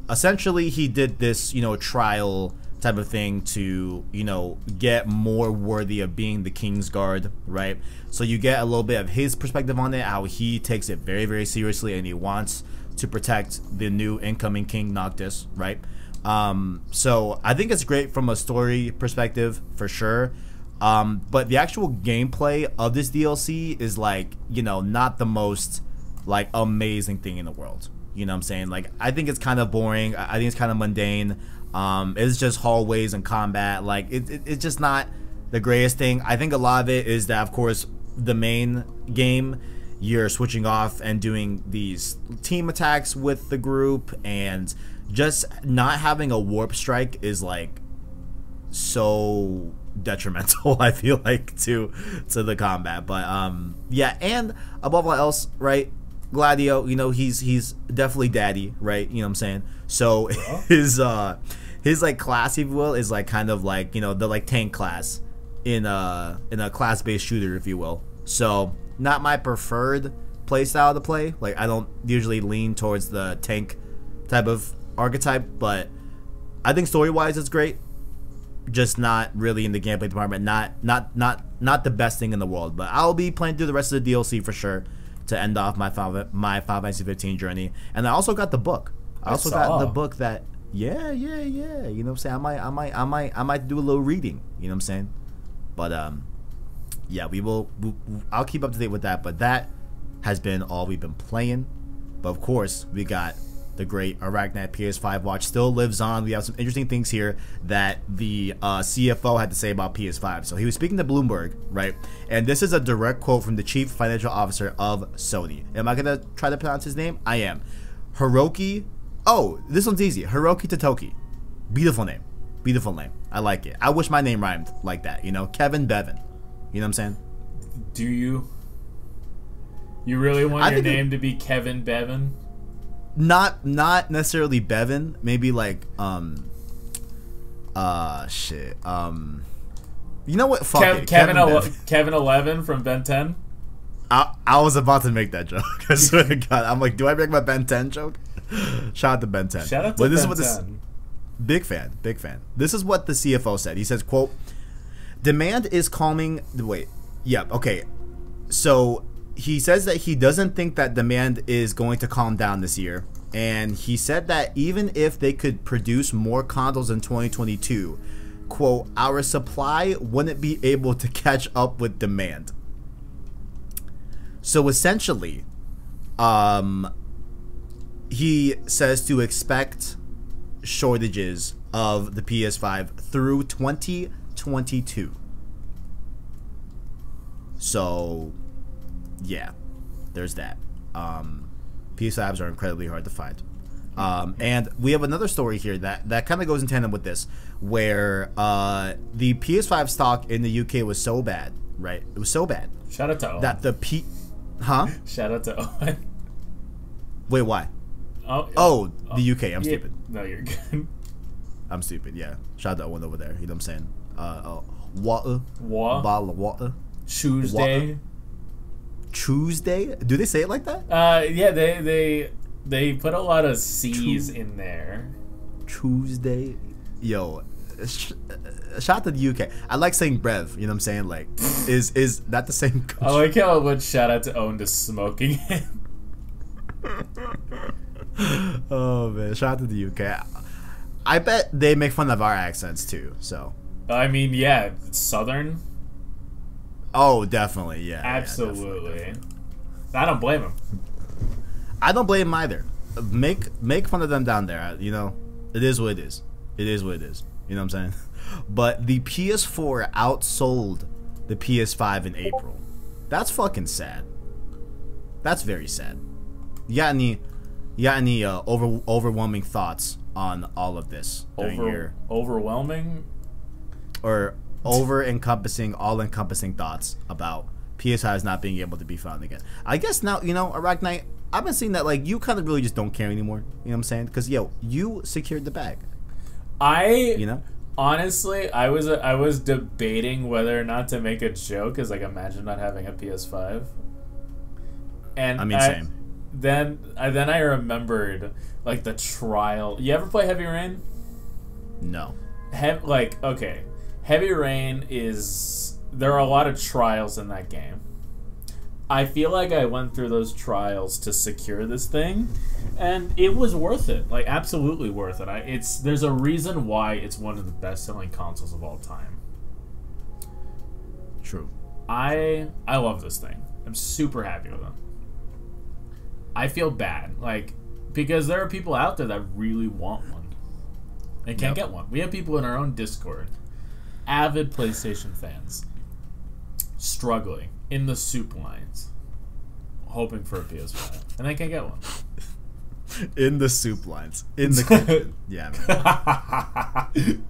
essentially he did this, you know, trial type of thing to, you know, get more worthy of being the King's Guard, right? So you get a little bit of his perspective on it, how he takes it very, very seriously, and he wants to protect the new incoming King Noctis, right? So I think it's great from a story perspective for sure. But the actual gameplay of this DLC is, like, you know, not the most, like, amazing thing in the world. You know what I'm saying? Like, I think it's kind of boring. I think it's kind of mundane. It's just hallways and combat. Like, it's just not the greatest thing. I think a lot of it is that, of course, the main game, you're switching off and doing these team attacks with the group, and just not having a warp strike is, like, so detrimental, I feel like, to the combat. But yeah, and above all else, right, Gladio, you know, he's definitely daddy, right? You know what I'm saying? So his like class, if you will, is like kind of like, you know, the like tank class in a class-based shooter, if you will. So not my preferred play style to play. Like, I don't usually lean towards the tank type of archetype, but I think story-wise it's great. Just not really in the gameplay department. Not the best thing in the world. But I'll be playing through the rest of the DLC for sure to end off my Final Fantasy 15 journey. And I also got the book. I also got the book that yeah. You know what I'm saying? I might do a little reading. You know what I'm saying? But yeah, I'll keep up to date with that. But that has been all we've been playing. But of course, we got the great Arachknight PS5 Watch still lives on. We have some interesting things here that the CFO had to say about PS5. So he was speaking to Bloomberg, right? And this is a direct quote from the Chief Financial Officer of Sony. Am I going to try to pronounce his name? I am. Hiroki. Oh, this one's easy. Hiroki Totoki. Beautiful name. Beautiful name. I like it. I wish my name rhymed like that, you know? Kevin Bevan. You know what I'm saying? Do you? You really want your name to be Kevin Bevan? Not necessarily Bevan, maybe like shit. You know what? Fuck Kevin 11 from Ben 10. I was about to make that joke. I swear to God. I'm like, do I make my Ben 10 joke? Shout out to Ben 10. Shout out to Ben 10. Big fan. This is what the CFO said. He says, quote, demand is calming. Wait. Yeah. Okay. So he says that he doesn't think that demand is going to calm down this year, and he said that even if they could produce more consoles in 2022, quote, our supply wouldn't be able to catch up with demand. So essentially, he says to expect shortages of the PS5 through 2022. So yeah, there's that. PS5s are incredibly hard to find. And we have another story here that kind of goes in tandem with this, where the PS5 stock in the UK was so bad, right? It was so bad. Shout out to Owen. That the Shout out to Owen. Wait, why? The UK. I'm stupid. No, you're good. I'm stupid, yeah. Shout out to Owen over there. You know what I'm saying? Water. Bottle of water. Tuesday. Tuesday? Do they say it like that? Yeah, they put a lot of C's in there. Tuesday? Yo, shout out to the UK. I like saying brev, you know what I'm saying? Like, is that the same country? I like how it would shout out to Owen to smoking him. Oh man, shout out to the UK. I bet they make fun of our accents too, so. I mean, yeah, Southern. Oh, definitely, yeah. Absolutely. Yeah, definitely. I don't blame him. I don't blame him either. Make fun of them down there, you know? It is what it is. It is what it is. You know what I'm saying? but the PS4 outsold the PS5 in April. That's fucking sad. That's very sad. You got any overwhelming thoughts on all of this? Overwhelming? Or over-encompassing, all-encompassing thoughts about PS5s not being able to be found again. I guess now, Arachknight, I've been seeing that, like, you kind of really just don't care anymore. You know what I'm saying? Because, you secured the bag. Honestly, I was debating whether or not to make a joke, because, like, imagine not having a PS5. And same. Then I remembered, like, the trial. You ever play Heavy Rain? No. Heavy Rain is... There are a lot of trials in that game. I feel like I went through those trials to secure this thing, and it was worth it. Like, absolutely worth it. There's a reason why it's one of the best-selling consoles of all time. True. I love this thing. I'm super happy with it. I feel bad, like, because there are people out there that really want one and can't get one. We have people in our own Discord, avid PlayStation fans, struggling in the soup lines, hoping for a PS5, and they can't get one. In the soup lines, in the kitchen. Yeah, man.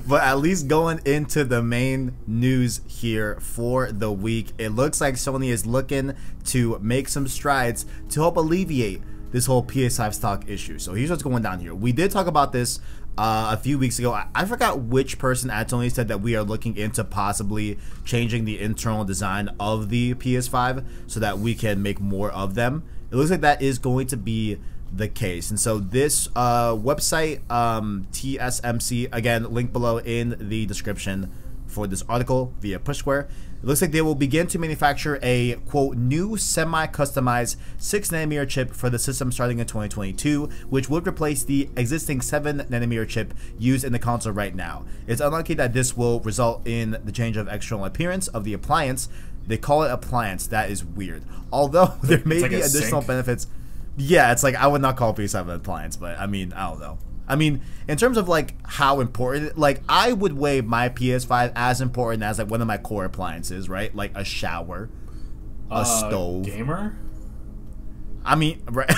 But at least going into the main news here for the week, it looks like Sony is looking to make some strides to help alleviate this whole PS5 stock issue. So here's what's going down here. We did talk about this a few weeks ago. I forgot which person at Sony said that we are looking into possibly changing the internal design of the PS5 so that we can make more of them. It looks like that is going to be the case. And so this website, TSMC, again, link below in the description for this article via Pushsquare. It looks like they will begin to manufacture a, quote, new semi-customized 6nm chip for the system starting in 2022, which would replace the existing 7nm chip used in the console right now. It's unlikely that this will result in the change of external appearance of the appliance. They call it appliance. That is weird. Although there may be additional benefits. Yeah, it's like, I would not call PS5 an appliance, but I mean, I don't know. I mean, in terms of like how important, like I would weigh my PS5 as important as like one of my core appliances, right? Like a shower, a stove. Gamer? I mean, right.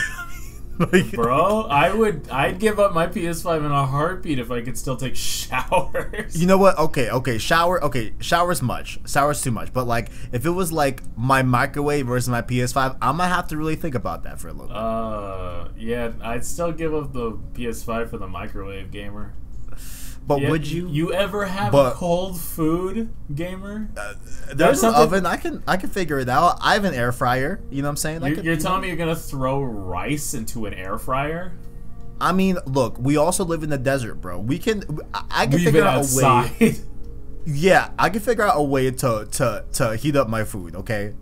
Like, bro, I'd give up my PS5 in a heartbeat if I could still take showers. You know what? Okay, shower's much. Shower's too much. But like, if it was like my microwave versus my PS5, I'm gonna have to really think about that for a little bit. Yeah, I'd still give up the PS5 for the microwave, gamer. But would you? You ever have a cold food, gamer? There's an oven. I can figure it out. I have an air fryer. You know what I'm saying? You're telling me you're gonna throw rice into an air fryer? I mean, look. We also live in the desert, bro. I can figure out a way. Yeah, I can figure out a way to heat up my food. Okay,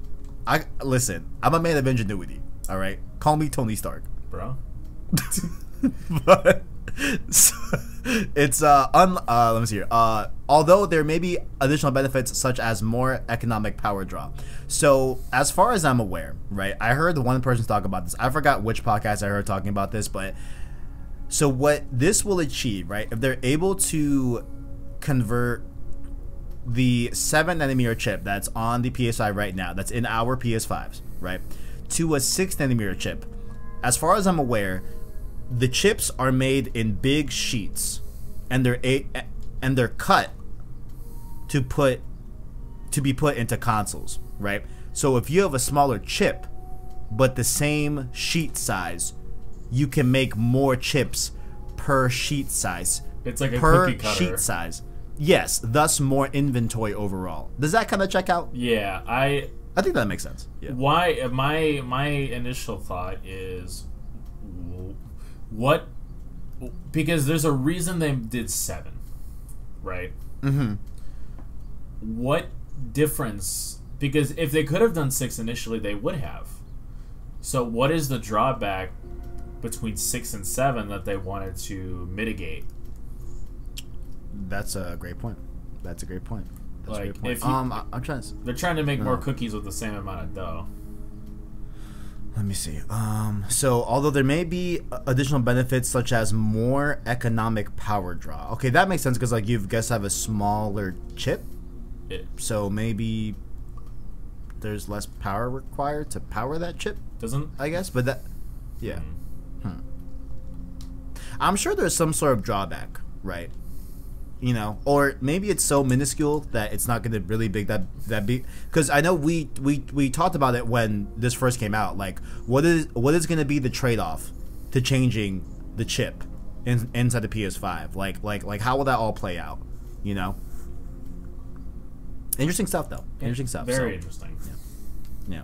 listen. I'm a man of ingenuity. All right, call me Tony Stark, bro. But it's let me see here. Although there may be additional benefits such as more economic power draw. So as far as I'm aware, right, I heard one person talk about this. I forgot which podcast I heard talking about this, but so what this will achieve, right, if they're able to convert the 7nm chip that's on the PS5 right now, that's in our PS5s, right, to a 6nm chip, as far as I'm aware, the chips are made in big sheets, and they're cut to be put into consoles, right? So if you have a smaller chip, but the same sheet size, you can make more chips per sheet size. It's like a per cookie cutter. Sheet size. Yes, thus more inventory overall. Does that kind of check out? Yeah, I think that makes sense. Yeah. Why? My initial thought is, what? Because there's a reason they did 7, right? Mm-hmm. What difference? Because if they could have done 6 initially, they would have. So what is the drawback between 6 and 7 that they wanted to mitigate? That's a great point. That's a great point. That's like, a great point. If you, I'm trying to... They're trying to make more cookies with the same amount of dough. Let me see. So although there may be additional benefits such as more economic power draw. Okay, that makes sense because like you guys have a smaller chip, so maybe there's less power required to power that chip. Doesn't I guess, but that, yeah. I'm sure there's some sort of drawback, right? You know, or maybe it's so minuscule that it's not going to really big that big. Because I know we talked about it when this first came out. Like, what is going to be the trade-off to changing the chip inside the PS5? Like how will that all play out? You know, interesting stuff though. Interesting stuff. Very interesting. Yeah.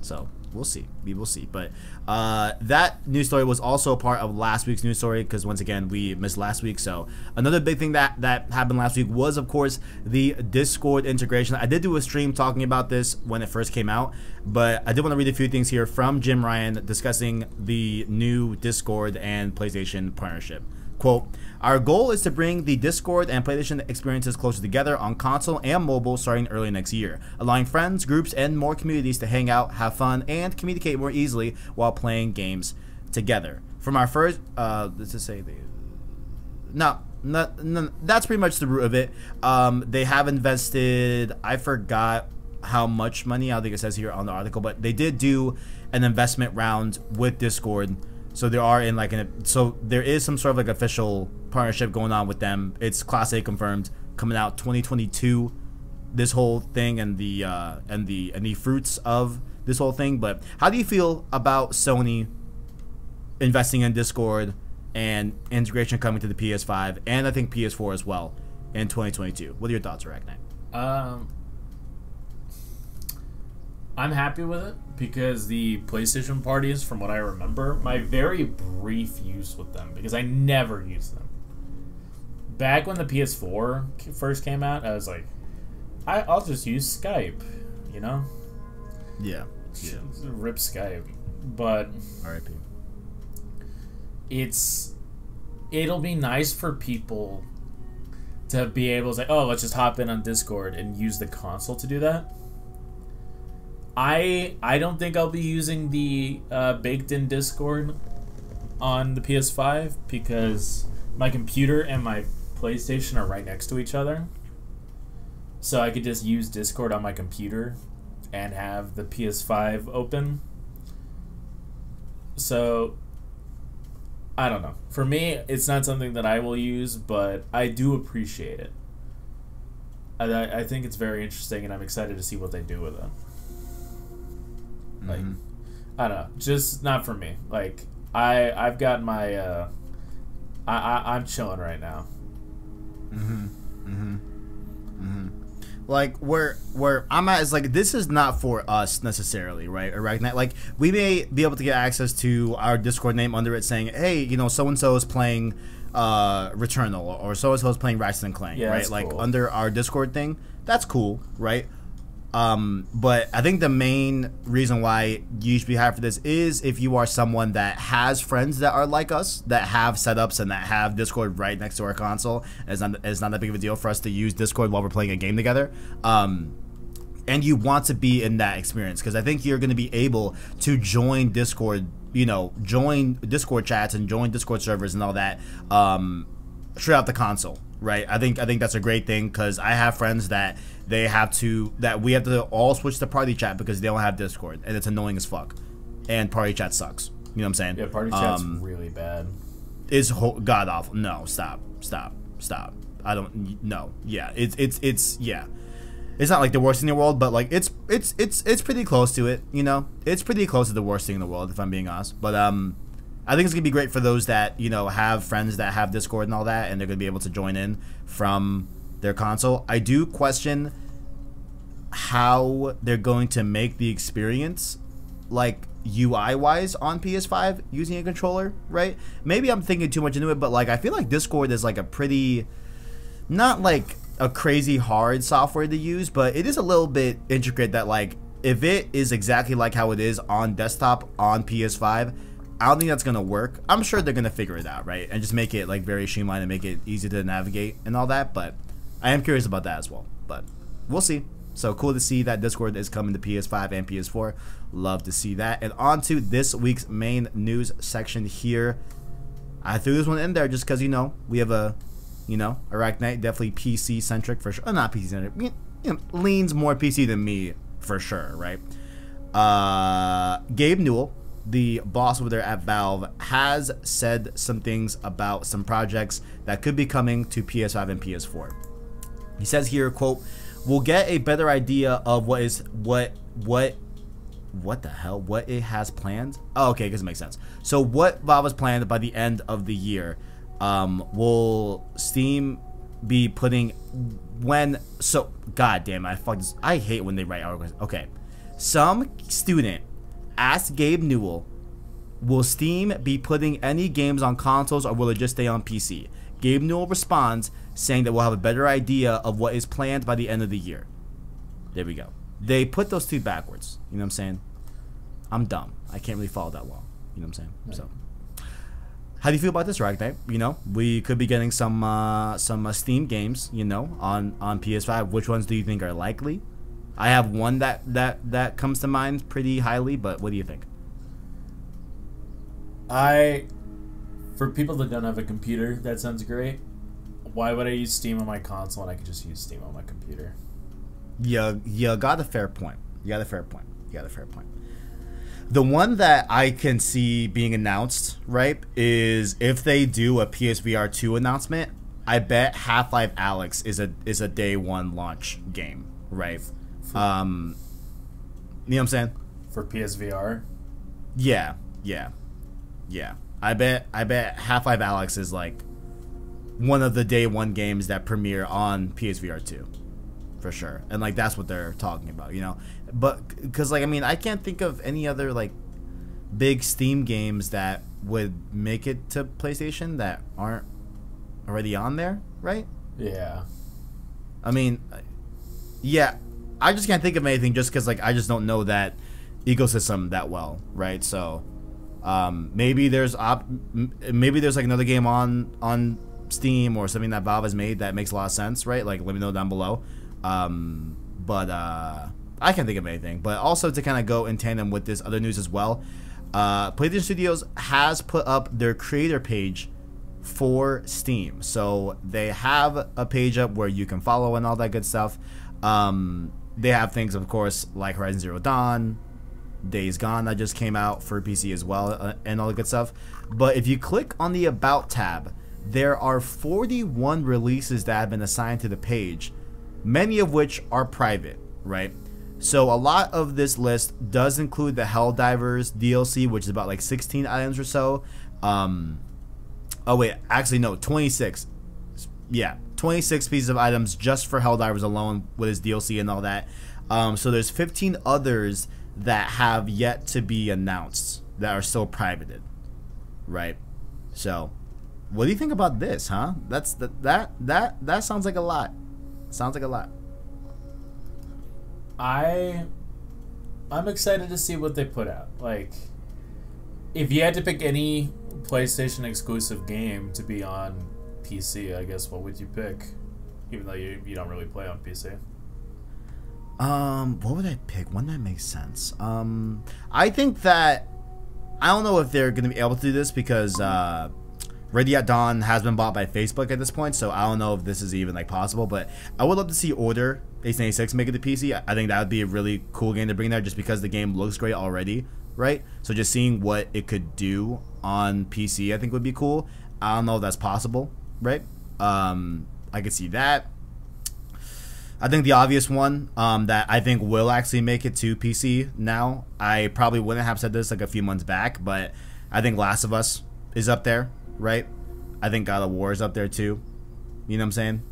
So we'll see. We will see. But that news story was also a part of last week's news story because once again we missed last week. So another big thing that happened last week was of course the Discord integration. I did do a stream talking about this when it first came out, but I did want to read a few things here from Jim Ryan discussing the new Discord and PlayStation partnership. Quote, our goal is to bring the Discord and PlayStation experiences closer together on console and mobile starting early next year, allowing friends, groups, and more communities to hang out, have fun, and communicate more easily while playing games together. From our first, let's just say, no, that's pretty much the root of it. They have invested, I forgot how much money, I don't think it says here on the article, but they did do an investment round with Discord. So there are in like so there is some sort of like official partnership going on with them. It's Class A confirmed, coming out 2022. This whole thing and the fruits of this whole thing. But how do you feel about Sony investing in Discord and integration coming to the PS5 and I think PS4 as well in 2022? What are your thoughts, Arachknight? I'm happy with it because the PlayStation parties, from what I remember, my very brief use with them, because I never used them. Back when the PS4 first came out, I was like, I'll just use Skype, you know? Yeah. Rip Skype. But RIP. It'll be nice for people to be able to say, oh, let's just hop in on Discord and use the console to do that. I don't think I'll be using the baked-in Discord on the PS5 because my computer and my PlayStation are right next to each other. So I could just use Discord on my computer and have the PS5 open. So, I don't know. For me, it's not something that I will use, but I do appreciate it. I think it's very interesting, and I'm excited to see what they do with it. Like, I don't know, just not for me. Like, I've got my, I'm chilling right now. Like, where I'm at is like, this is not for us necessarily, right? Arachknight, like, we may be able to get access to our Discord name under it saying, hey, you know, so and so is playing Returnal, or so and so is playing Ratchet and Clank, yeah, right? Like, cool. under our Discord thing, that's cool, right? But I think the main reason why you should be hired for this is if you are someone that has friends that are like us, that have setups and that have Discord right next to our console. It's not that big of a deal for us to use Discord while we're playing a game together. And you want to be in that experience because I think you're going to be able to join Discord, you know, join Discord chats and join Discord servers and all that straight out the console. Right, I think that's a great thing because I have friends that we have to all switch to party chat because they don't have Discord and it's annoying as fuck, and party chat sucks. You know what I'm saying? Yeah, party chat's really bad. It's god awful. No, stop. I don't. No, yeah, it's yeah. It's not like the worst thing in the world, but like it's pretty close to it. You know, it's pretty close to the worst thing in the world if I'm being honest. But I think it's gonna be great for those that, you know, have friends that have Discord and all that, and they're gonna be able to join in from their console. I do question how they're going to make the experience, like UI wise, on PS5 using a controller, right? Maybe I'm thinking too much into it, but like I feel like Discord is like a pretty, not like a crazy hard software to use, but it is a little bit intricate that like if it is exactly like how it is on desktop on PS5, I don't think that's going to work. I'm sure they're going to figure it out, right? And just make it like very streamlined and make it easy to navigate and all that. But I am curious about that as well. But we'll see. So cool to see that Discord is coming to PS5 and PS4. Love to see that. And on to this week's main news section here. I threw this one in there just because, you know, we have a, you know, Arachknight, definitely PC centric for sure. Not PC centric, you know, leans more PC than me for sure, right? Gabe Newell, the boss over there at Valve, has said some things about some projects that could be coming to PS5 and PS4. He says here, quote, "We'll get a better idea of what the hell? What it has planned?" Oh, okay, because it makes sense. So what Valve has planned by the end of the year, will Steam be putting when? So god damn, I hate when they write articles. Okay, some student asked Gabe Newell, "Will Steam be putting any games on consoles, or will it just stay on PC?" Gabe Newell responds, saying that we'll have a better idea of what is planned by the end of the year. There we go. They put those two backwards. You know what I'm saying? I'm dumb. I can't really follow that well. You know what I'm saying? Right. So, how do you feel about this, Arachknight? You know, we could be getting some Steam games, you know, on PS5. Which ones do you think are likely? I have one that comes to mind pretty highly, but what do you think? For people that don't have a computer, that sounds great. Why would I use Steam on my console when I could just use Steam on my computer? You got a fair point. You got a fair point. The one that I can see being announced, right, is if they do a PSVR 2 announcement, I bet Half-Life Alyx is a day one launch game, right? You know what I'm saying? For PSVR? Yeah. I bet Half-Life Alyx is like one of the day one games that premiere on PSVR 2. For sure. And like that's what they're talking about, you know. But because like I mean I can't think of any other like big Steam games that would make it to PlayStation that aren't already on there, right? Yeah. I mean, yeah, I just can't think of anything just because like I just don't know that ecosystem that well, right? So maybe there's like another game on Steam or something that Valve has made that makes a lot of sense, right? Like let me know down below. But I can't think of anything. But also to kind of go in tandem with this other news as well, PlayStation Studios has put up their creator page for Steam. So they have a page up where you can follow and all that good stuff. They have things, of course, like Horizon Zero Dawn, Days Gone that just came out for PC as well, and all the good stuff. But if you click on the About tab, there are 41 releases that have been assigned to the page, many of which are private, right? So a lot of this list does include the Helldivers DLC, which is about like 16 items or so. Oh wait, actually no, 26. Yeah, 26 pieces of items just for Helldivers alone with his DLC and all that. So there's 15 others that have yet to be announced that are still privated, right? So what do you think about this, huh? That sounds like a lot. Sounds like a lot. I'm excited to see what they put out. Like, if you had to pick any PlayStation exclusive game to be on PC, I guess what would you pick? Even though you don't really play on PC. What would I pick? One that makes sense. I think that I don't know if they're gonna be able to do this because Ready at Dawn has been bought by Facebook at this point, so I don't know if this is even like possible, but I would love to see Order 1886 make it to PC. I think that would be a really cool game to bring there just because the game looks great already, right? So just seeing what it could do on PC I think would be cool. I don't know if that's possible, right? I could see that. I think the obvious one that I think will actually make it to PC now, I probably wouldn't have said this like a few months back, but I think Last of Us is up there, right? I think God of War is up there too. You know what I'm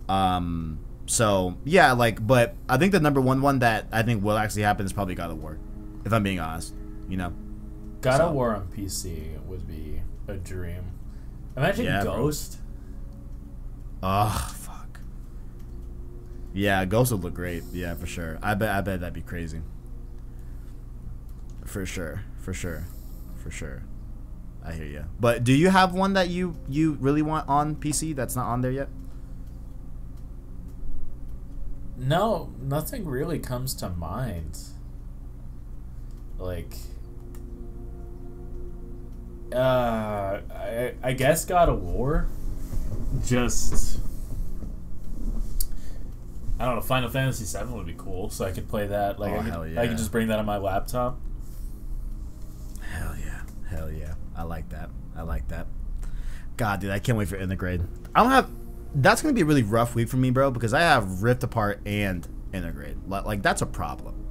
saying? So yeah, like, but I think the number one that I think will actually happen is probably God of War, if I'm being honest. You know, God of War on PC would be a dream. Imagine Ghost. Oh fuck. Yeah, Ghost would look great. Yeah, for sure. I bet that'd be crazy. For sure. I hear you. But do you have one that you really want on PC that's not on there yet? No, nothing really comes to mind. Like, I guess God of War. Just, I don't know. Final Fantasy VII would be cool, so I could play that. Like, I could just bring that on my laptop. Hell yeah, hell yeah! I like that. I like that. God, dude, I can't wait for Integrate. I don't have. That's gonna be a really rough week for me, bro, because I have Rift Apart and Integrate. Like that's a problem.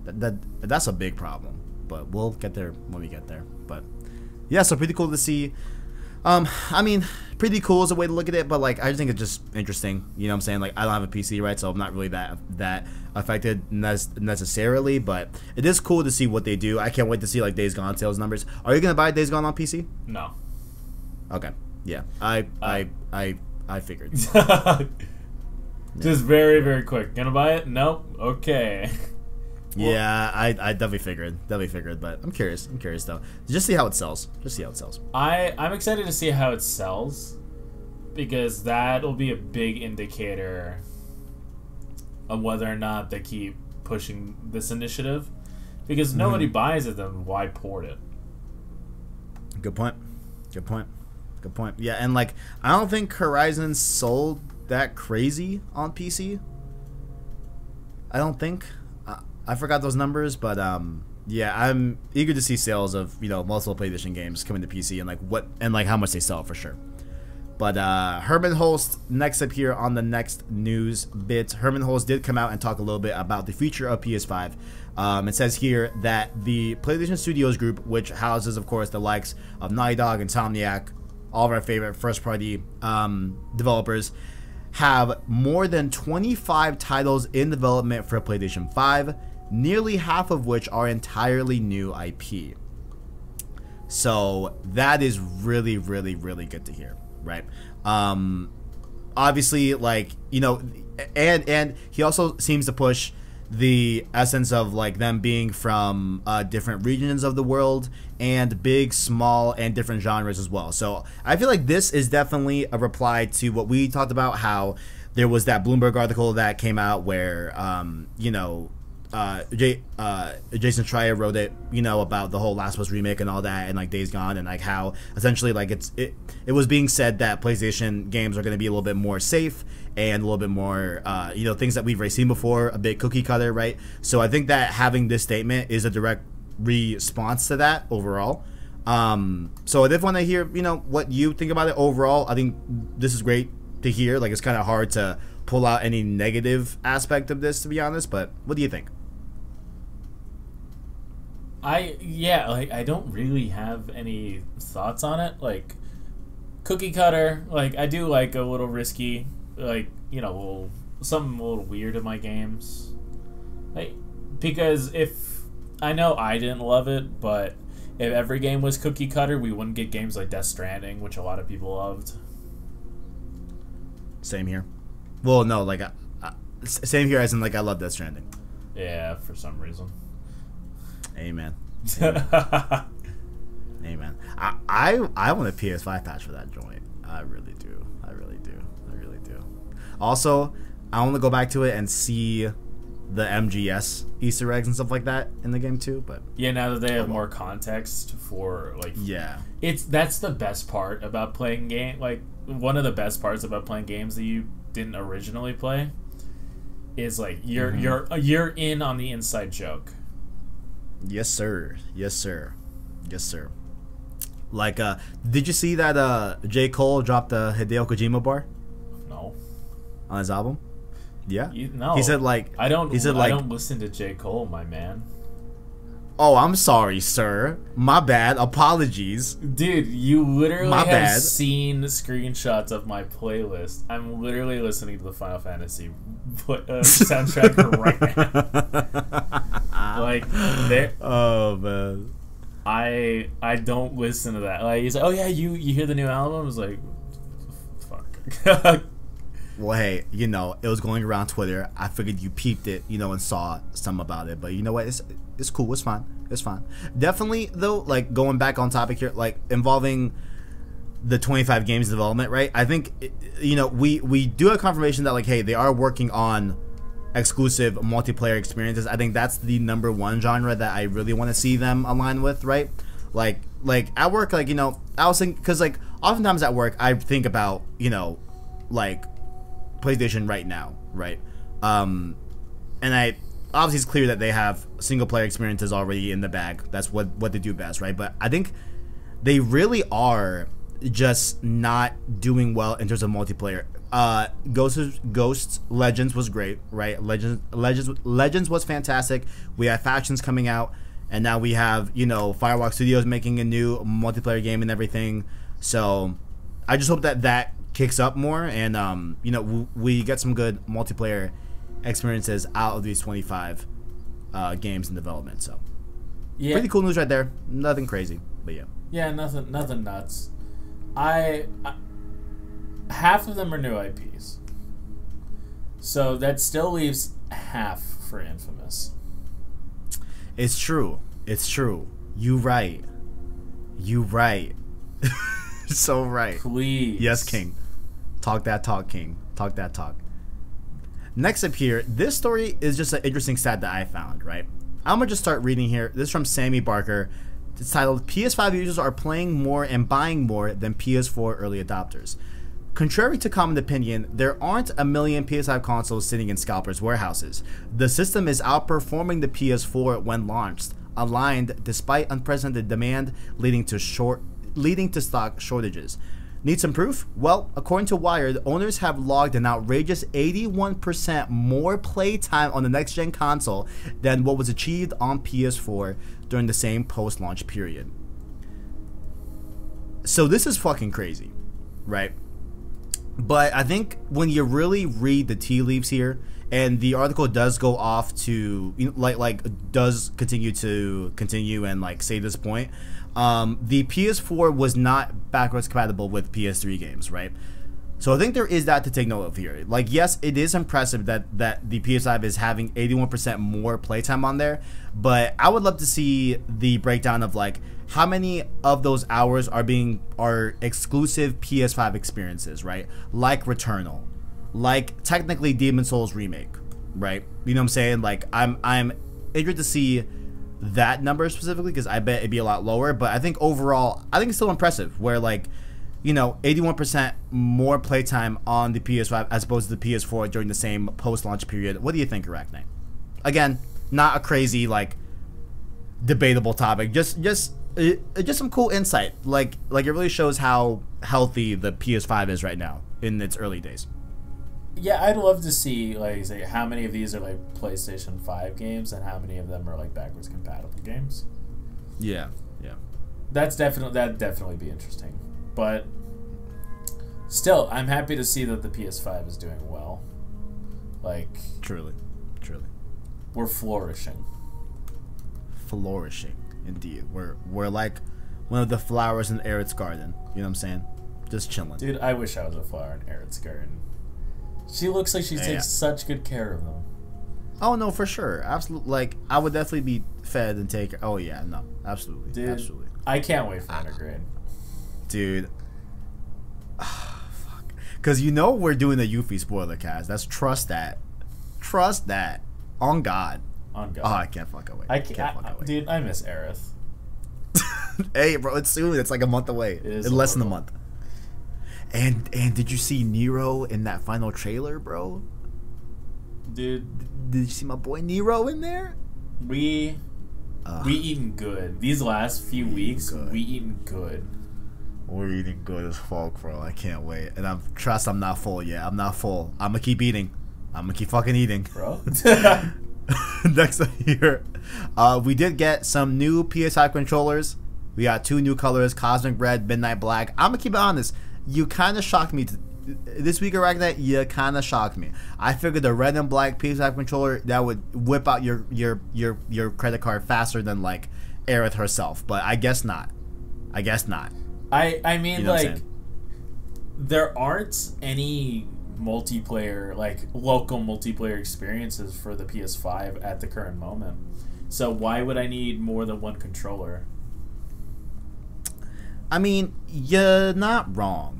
That's a big problem. But we'll get there when we get there. But yeah, so pretty cool to see. I mean, pretty cool is a way to look at it, but like I just think it's just interesting. You know what I'm saying? Like I don't have a PC, right? So I'm not really that affected necessarily, but it is cool to see what they do. I can't wait to see like Days Gone sales numbers. Are you gonna buy Days Gone on PC? No. Okay. Yeah. I figured. Just very, very quick. Gonna buy it? Nope. Okay. Yeah, I definitely figured, but I'm curious though. Just see how it sells. I'm excited to see how it sells, because that'll be a big indicator of whether or not they keep pushing this initiative. Because nobody buys it, then why port it? Good point. Yeah, and like I don't think Horizon sold that crazy on PC. I don't think. I forgot those numbers, but yeah, I'm eager to see sales of multiple PlayStation games coming to PC and how much they sell for sure. But Herman Holst next up here on the next news bit. Herman Holst did come out and talk a little bit about the future of PS5. It says here that the PlayStation Studios group, which houses of course the likes of Naughty Dog, Insomniac, all of our favorite first-party developers, have more than 25 titles in development for PlayStation 5. Nearly half of which are entirely new IP. So that is really, really, really good to hear, right? Obviously, like, and he also seems to push the essence of like them being from different regions of the world and big, small, and different genres as well. So I feel like this is definitely a reply to what we talked about, how there was that Bloomberg article that came out where Jason Schreier wrote it, about the whole Last of Us remake and all that, and like Days Gone, and like how essentially like it was being said that PlayStation games are going to be a little bit more safe and a little bit more things that we've already seen before, a bit cookie cutter, right? So I think that having this statement is a direct response to that overall. So I did want to hear what you think about it overall. I think this is great to hear. Like, it's kind of hard to pull out any negative aspect of this, to be honest, but what do you think? I don't really have any thoughts on it. Like, cookie cutter, like, I do like a little risky, like, something a little weird in my games. Like, because if, I know I didn't love it, but if every game was cookie cutter, we wouldn't get games like Death Stranding, which a lot of people loved. Same here. Well, no, like, same here as in, like, I love Death Stranding. Yeah, for some reason. Amen. Amen. I want a PS5 patch for that joint. I really do. Also, I want to go back to it and see the MGS Easter eggs and stuff like that in the game too. But yeah, now that they have more context for like, that's the best part about playing game. Like, one of the best parts about playing games that you didn't originally play is like you're in on the inside joke. Yes, sir. Like, did you see that J. Cole dropped the Hideo Kojima bar? No. On his album? Yeah. No. He said like I don't listen to J. Cole, my man. Oh, I'm sorry, sir. My bad. Apologies. Dude, you literally have seen screenshots of my playlist. I'm literally listening to the Final Fantasy soundtrack right now. Like, oh man. I don't listen to that. Like, he's like, oh yeah, you hear the new album? I was like, fuck. Well, hey, it was going around Twitter. I figured you peeped it, and saw some about it. But you know what? It's cool. It's fine. Definitely, though, like, going back on topic here, like, involving the 25 games development, right? I think, we do have confirmation that, like, hey, they are working on exclusive multiplayer experiences. I think that's the #1 genre that I really want to see them align with, right? Like at work, like, you know, I was thinking, because like oftentimes at work I think about, you know, like PlayStation right now, right? And I obviously, it's clear that they have single player experiences already in the bag. That's what they do best, right? But I think they really are just not doing well in terms of multiplayer. Ghosts Legends was great, right? Legends was fantastic. We have factions coming out, and now we have, you know, Firewalk Studios making a new multiplayer game and everything. So I just hope that that kicks up more, and you know, we get some good multiplayer experiences out of these 25 games in development. So yeah, pretty cool news right there. Nothing crazy, but yeah, nothing nuts. I half of them are new IPs, so that still leaves half for Infamous. It's true. You right. So right. Please. Yes, King. Talk that talk, King. Talk that talk. Next up here, this story is just an interesting stat that I found, right? I'm going to just start reading here. This is from Sammy Barker. It's titled, PS5 users are playing more and buying more than PS4 early adopters. Contrary to common opinion, there aren't a million PS5 consoles sitting in scalpers' warehouses. The system is outperforming the PS4 when launched, aligned despite unprecedented demand leading to stock shortages. Need some proof? Well, according to Wired, owners have logged an outrageous 81% more playtime on the next-gen console than what was achieved on PS4 during the same post-launch period. So this is fucking crazy, right? But I think when you really read the tea leaves here, and the article does go off to, you know, does continue and like say this point, the PS4 was not backwards compatible with PS3 games, right? So I think there is that to take note of here. Like, yes, it is impressive that the PS5 is having 81% more playtime on there, but I would love to see the breakdown of like how many of those hours are exclusive PS5 experiences, right? Like Returnal, like technically Demon's Souls remake, right? You know what I'm saying? Like I'm eager to see that number specifically, because I bet it'd be a lot lower, but I think overall I think it's still impressive where, like, you know, 81% more playtime on the PS5 as opposed to the PS4 during the same post-launch period. What do you think, Arachknight? Again, not a crazy, like, debatable topic. Just some cool insight. Like it really shows how healthy the PS5 is right now in its early days. Yeah, I'd love to see, like, say, how many of these are like PlayStation 5 games and how many of them are like backwards compatible games. Yeah. That'd definitely be interesting. But still, I'm happy to see that the PS5 is doing well. Like, truly, we're flourishing. Indeed. We're like one of the flowers in Aerith's garden. You know what I'm saying? Just chilling. Dude, I wish I was a flower in Aerith's garden. She looks like she takes such good care of them. Oh no, for sure, absolutely. Like, I would definitely be fed and take. Oh yeah, no, absolutely, dude, absolutely. I can't wait for Intergrade. Dude, fuck. Because you know we're doing the Yuffie spoiler cast. That's trust that. On God. On God. Oh, I can't fuck away. I can't fuck away. Dude, I miss Aerith. Hey, bro, it's soon. It's like a month away. It is less than a month. And did you see Nero in that final trailer, bro? Dude, did you see my boy Nero in there? We eating good. These last few weeks, we eating good. We're eating good as fuck, bro. I can't wait. And I'm not full yet. I'm not full. I'm gonna keep eating. I'm gonna keep fucking eating, bro. Next up here, we did get some new PS5 controllers. We got 2 new colors: Cosmic Red, Midnight Black. I'm gonna keep it honest. You kind of shocked me this week, Arachknight. You kind of shocked me. I figured the red and black PS5 controller that would whip out your credit card faster than like Aerith herself, but I guess not. I mean, you know, like, there aren't any multiplayer, like local multiplayer experiences for the PS5 at the current moment. So why would I need more than one controller? I mean, you're not wrong.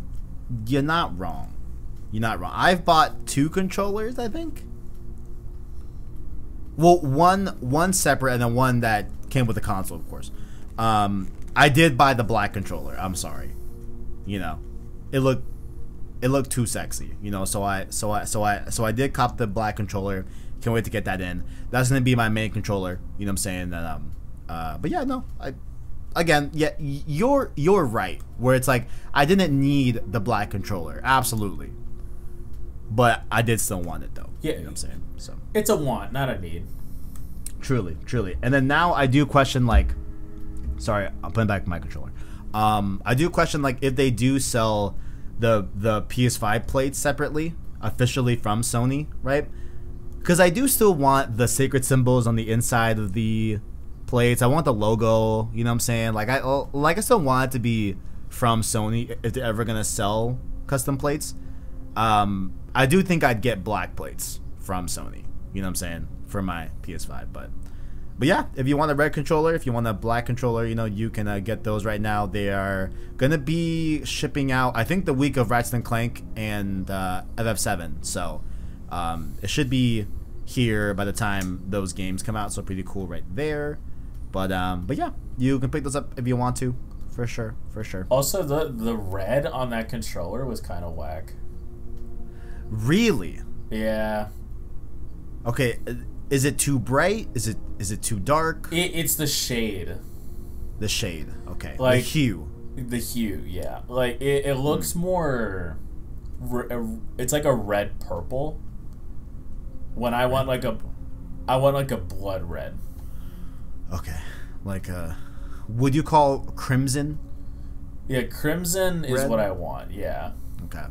I've bought 2 controllers, I think. Well, one separate and then one that came with the console, of course. I did buy the black controller. I'm sorry. You know, it looked too sexy. You know, so I did cop the black controller. Can't wait to get that in. That's gonna be my main controller. You know what I'm saying? And but yeah, no, you're right. Where it's like I didn't need the black controller, absolutely, but I did still want it though. Yeah, you know what I'm saying. So it's a want, not a need. Truly. And then now I do question like, sorry, I'm putting back my controller. I do question like if they do sell the PS5 plates separately, officially from Sony, right? Because I do still want the sacred symbols on the inside of the plates. I want the logo. You know what I'm saying? Like I still want it to be from Sony if they're ever gonna sell custom plates. I do think I'd get black plates from Sony. You know what I'm saying? For my PS5, but yeah, if you want a red controller, if you want a black controller, you know, you can get those right now. They are gonna be shipping out, I think, the week of Ratchet and Clank and FF7. So it should be here by the time those games come out. So pretty cool right there. But yeah, you can pick those up if you want to, for sure. Also, the red on that controller was kind of whack. Really? Yeah. Okay. Is it too bright? Is it too dark? It's the shade. The shade. Okay. Like, the hue. The hue, yeah. Like it looks more. It's like a red purple. When I want like a blood red. Okay. Like would you call crimson? Yeah, crimson is what I want. Yeah. Okay.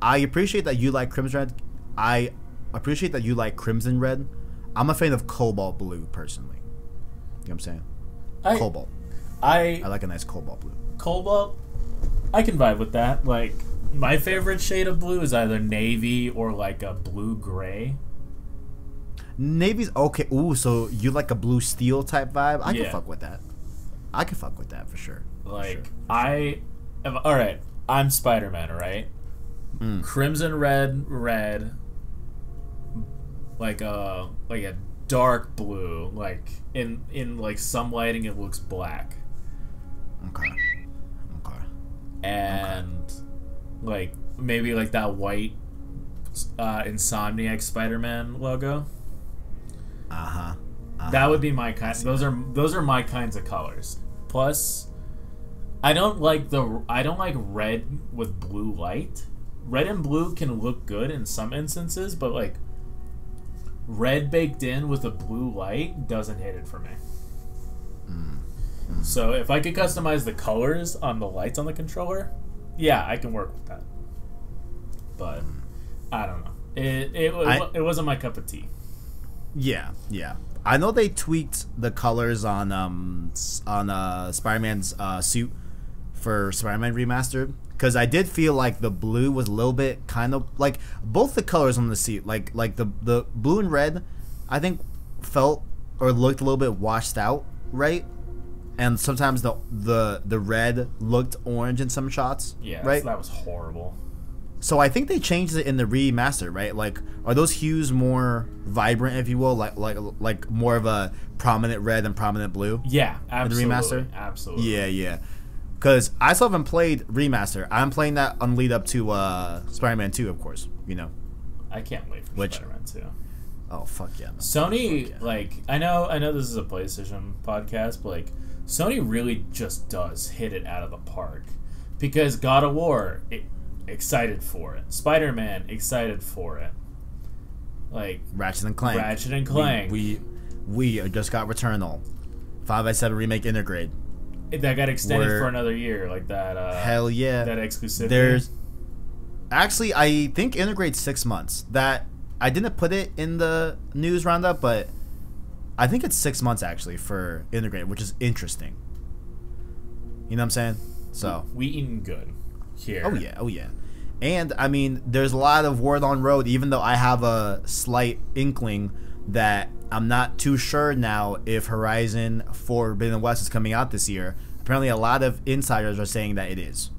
I appreciate that you like crimson red. I appreciate that you like crimson red. I'm a fan of cobalt blue personally. You know what I'm saying? Cobalt. I like a nice cobalt blue. Cobalt, I can vibe with that. Like my favorite shade of blue is either navy or like a blue gray. Navy's okay. Ooh, so you like a blue steel type vibe? I Yeah. can fuck with that. I can fuck with that for sure. Like I am all right. I'm Spider-Man, right? Crimson red, like a dark blue. Like in like some lighting, it looks black. Okay. And like maybe like that white Insomniac Spider-Man logo. That would be my kind. Those are my kinds of colors. Plus, I don't like red with blue light. Red and blue can look good in some instances, but like red baked in with a blue light doesn't hit it for me. So if I could customize the colors on the lights on the controller, yeah, I can work with that. But I don't know. It wasn't my cup of tea. Yeah. I know they tweaked the colors on Spider-Man's suit for Spider-Man Remastered, because I did feel like the blue was a little bit kind of like both the colors on the suit, like the blue and red, I think felt or looked a little bit washed out, right? And sometimes the red looked orange in some shots. Yeah, right. That was horrible. So I think they changed it in the remaster, right? Like, are those hues more vibrant, if you will, like more of a prominent red and prominent blue? Yeah, absolutely. In the remaster? Absolutely. Yeah. Because I still haven't played remaster. I'm playing that on lead up to Spider-Man 2, of course. You know. I can't wait for Spider-Man 2. Oh fuck yeah! Man. Sony, like I know this is a PlayStation podcast, but like Sony really just does hit it out of the park. Because God of War, excited for it. Spider-Man, excited for it. Like Ratchet and Clank. We just got Returnal 5x7 remake Intergrade. That got extended for another year, like that. Hell yeah! That exclusivity. There's actually, I think Intergrade's 6 months. That I didn't put it in the news roundup, but I think it's 6 months actually for Intergrade, which is interesting. You know what I'm saying? So we eating good here. Oh yeah. And I mean, there's a lot of word on road. Even though I have a slight inkling that I'm not too sure now if Horizon Forbidden West is coming out this year. Apparently, a lot of insiders are saying that it is.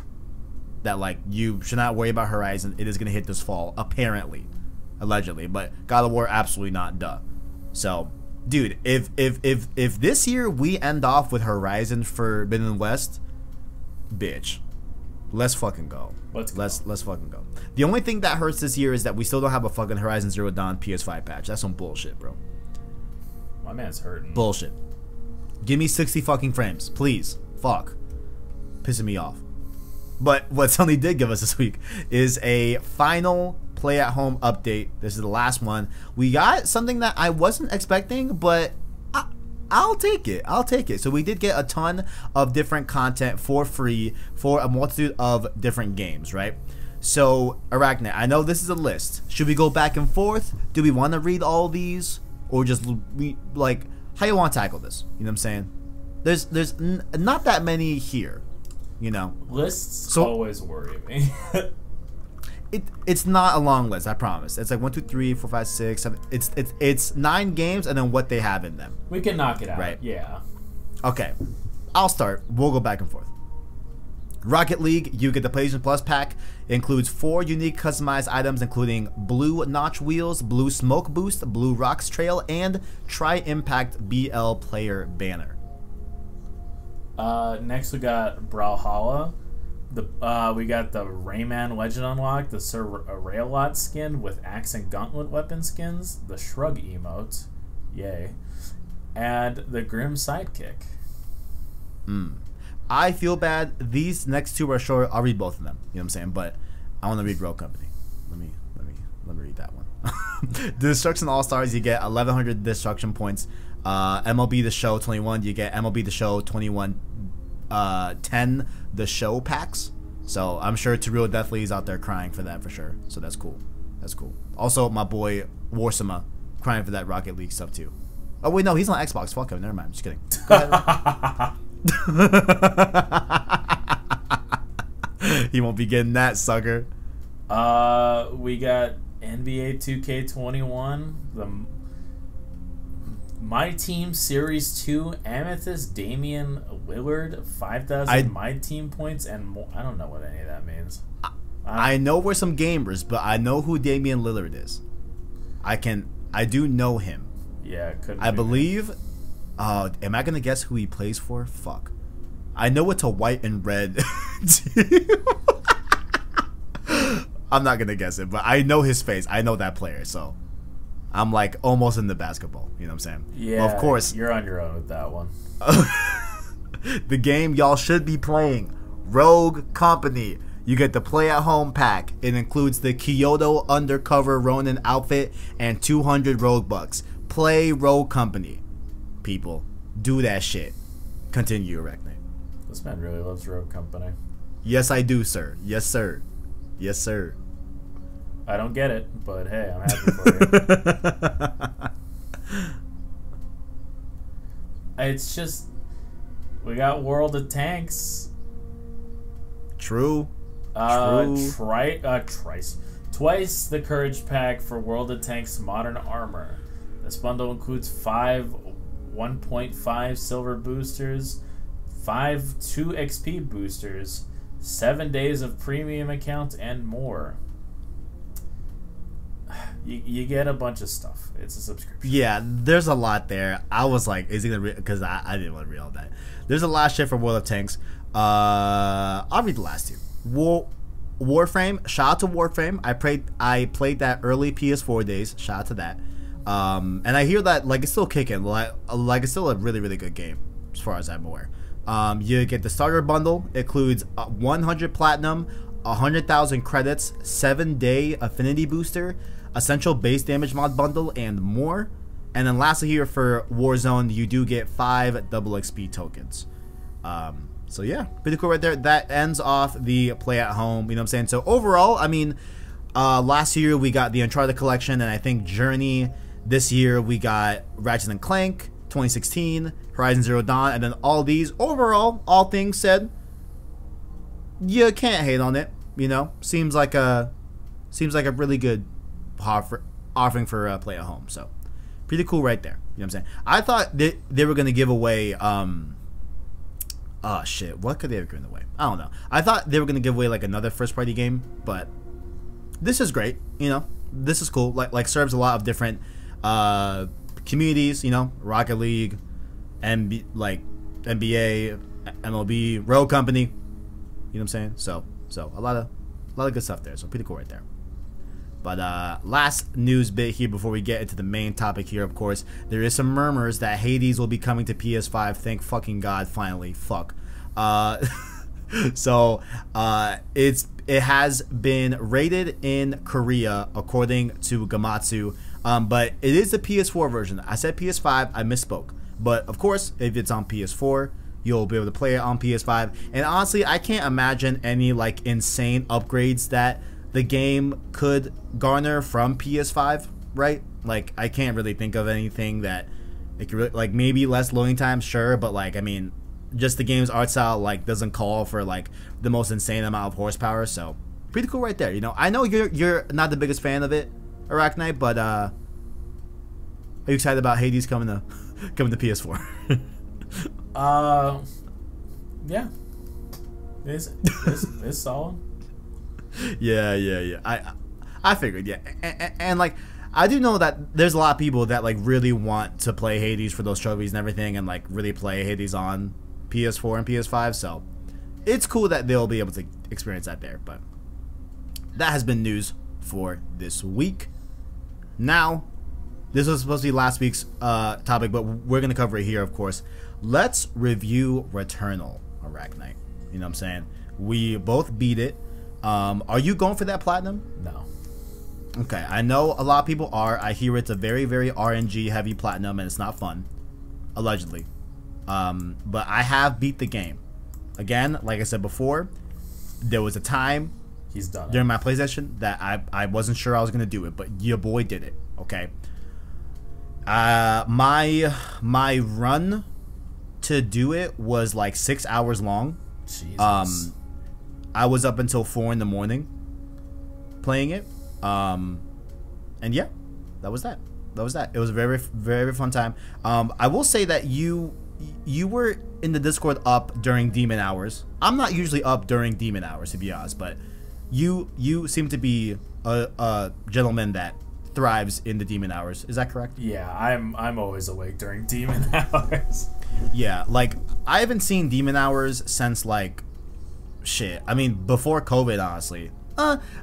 That like you should not worry about Horizon. It is going to hit this fall. Apparently, allegedly, but God of War absolutely not. Duh. So, dude, if this year we end off with Horizon Forbidden West, bitch, let's fucking go. Let's fucking go. The only thing that hurts this year is that we still don't have a fucking Horizon Zero Dawn PS5 patch. That's some bullshit, bro. My man's hurting. Bullshit. Give me 60 fucking frames, please. Fuck. Pissing me off. But what Sony did give us this week is a final play-at-home update. This is the last one. We got something that I wasn't expecting, but I'll take it. I'll take it. So we did get a ton of different content for free for a multitude of different games, right? So, Arachknight, I know this is a list. Should we go back and forth? Do we want to read all these? Or just, like, how you want to tackle this? You know what I'm saying? There's not that many here, you know? Lists always worry me. It's not a long list, I promise. It's like 1, 2, 3, 4, 5, 6, 7. It's 9 games and then what they have in them. We can knock it out, right? Yeah. Okay, I'll start. We'll go back and forth. Rocket League, you get the PlayStation Plus pack. It includes 4 unique customized items, including blue notch wheels, blue smoke boost, blue rocks trail, and Tri-Impact BL player banner. Next we got Brawlhalla. We got the Rayman Legend Unlock, the Sir Railot skin with axe and gauntlet weapon skins, the Shrug emote, yay, and the Grim Sidekick. I feel bad. These next 2 are short. I'll read both of them. You know what I'm saying? But I want to read Rogue Company. Let me read that one. Destruction All Stars, you get 1,100 destruction points. MLB The Show 21, you get MLB The Show 21. 10 The Show packs. So I'm sure Teruo Deathly is out there crying for that for sure. So that's cool. That's cool. Also, my boy Warsama crying for that Rocket League stuff too. Oh wait, no, he's on Xbox. Fuck him. Never mind. I'm just kidding. He won't be getting that, sucker. We got NBA 2K21, the My Team Series 2, Amethyst Damian Lillard, 5,000 My Team points, and more. I don't know what any of that means. I know we're some gamers, but I know who Damian Lillard is. I do know him. Yeah, it could. I believe. Am I gonna guess who he plays for? Fuck. I know it's a white and red team. I'm not gonna guess it, but I know his face. I know that player, so I'm like almost into basketball. You know what I'm saying? Yeah. Well, of course, you're on your own with that one. The game y'all should be playing, Rogue Company. You get the play-at-home pack. It includes the Kyoto Undercover Ronin outfit and 200 Rogue Bucks. Play Rogue Company. People, do that shit. Continue, Arachknight. This man really loves Rogue Company. Yes, I do, sir. Yes, sir. Yes, sir. I don't get it, but hey, I'm happy for you. It's just, we got World of Tanks. True. Twice the Courage Pack for World of Tanks Modern Armor. This bundle includes 5 1.5 silver boosters, 5 2 XP boosters, 7 days of premium account, and more. You get a bunch of stuff. It's a subscription. Yeah, there's a lot there. I was like, is he gonna read? Because I didn't want to read all that. There's a lot of shit for World of Tanks. I'll read the last 2. Warframe. Shout out to Warframe. I played that early PS4 days. Shout out to that. And I hear that like it's still kicking. Like it's still a really, really good game as far as I'm aware. You get the starter bundle. It includes 100 platinum, 100,000 credits, 7-day affinity booster, essential base damage mod bundle, and more. And then lastly here for Warzone, you do get 5 double XP tokens. So yeah, pretty cool right there. That ends off the play at home. You know what I'm saying? So overall, I mean, last year we got the Uncharted collection, and I think Journey. This year we got Ratchet & Clank, 2016, Horizon Zero Dawn, and then all these. Overall, all things said, you can't hate on it. You know, seems like a really good offering for play at home. So pretty cool right there. You know what I'm saying? I thought they were gonna give away oh shit, what could they have given away? I don't know. I thought they were gonna give away like another first party game, but this is great. You know, this is cool. Like serves a lot of different communities, you know, Rocket League, like NBA, MLB, Road Company. You know what I'm saying? So a lot of good stuff there. So pretty cool right there. But last news bit here before we get into the main topic here, of course, there is some murmurs that Hades will be coming to PS5. Thank fucking God, finally. Fuck. So it has been rated in Korea according to Gamatsu, but it is the PS4 version. I said PS5, I misspoke. But of course, if it's on PS4, you'll be able to play it on PS5. And honestly, I can't imagine any like insane upgrades that the game could garner from PS5, right? Like, I can't really think of anything that it could really, like, maybe less loading time, sure, but like, I mean, just the game's art style like doesn't call for like the most insane amount of horsepower. So pretty cool right there. You know, I know you're not the biggest fan of it, Arachknight, but are you excited about Hades coming to PS4? Yeah, it's solid. Yeah. I figured, yeah, and like, I do know that there's a lot of people that like really want to play Hades for those trophies and everything, and like really play Hades on PS4 and PS5. So it's cool that they'll be able to experience that there. But that has been news for this week. Now, this was supposed to be last week's topic, but we're gonna cover it here, of course. Let's review Returnal, Arachknight. You know what I'm saying? We both beat it. Are you going for that platinum? No. Okay, I know a lot of people are. I hear it's a very, very RNG heavy platinum and it's not fun, allegedly. But I have beat the game. Again, like I said before, there was a time during my PlayStation that I wasn't sure I was gonna do it, but your boy did it. Okay. My run to do it was like 6 hours long. Jesus. I was up until 4 in the morning playing it. And yeah, that was that. It was a very, very fun time. I will say that you were in the Discord up during demon hours. I'm not usually up during demon hours, to be honest, but you seem to be a gentleman that thrives in the demon hours. Is that correct? Yeah, I'm always awake during demon hours. Yeah, like I haven't seen demon hours since like shit. I mean, before COVID, honestly.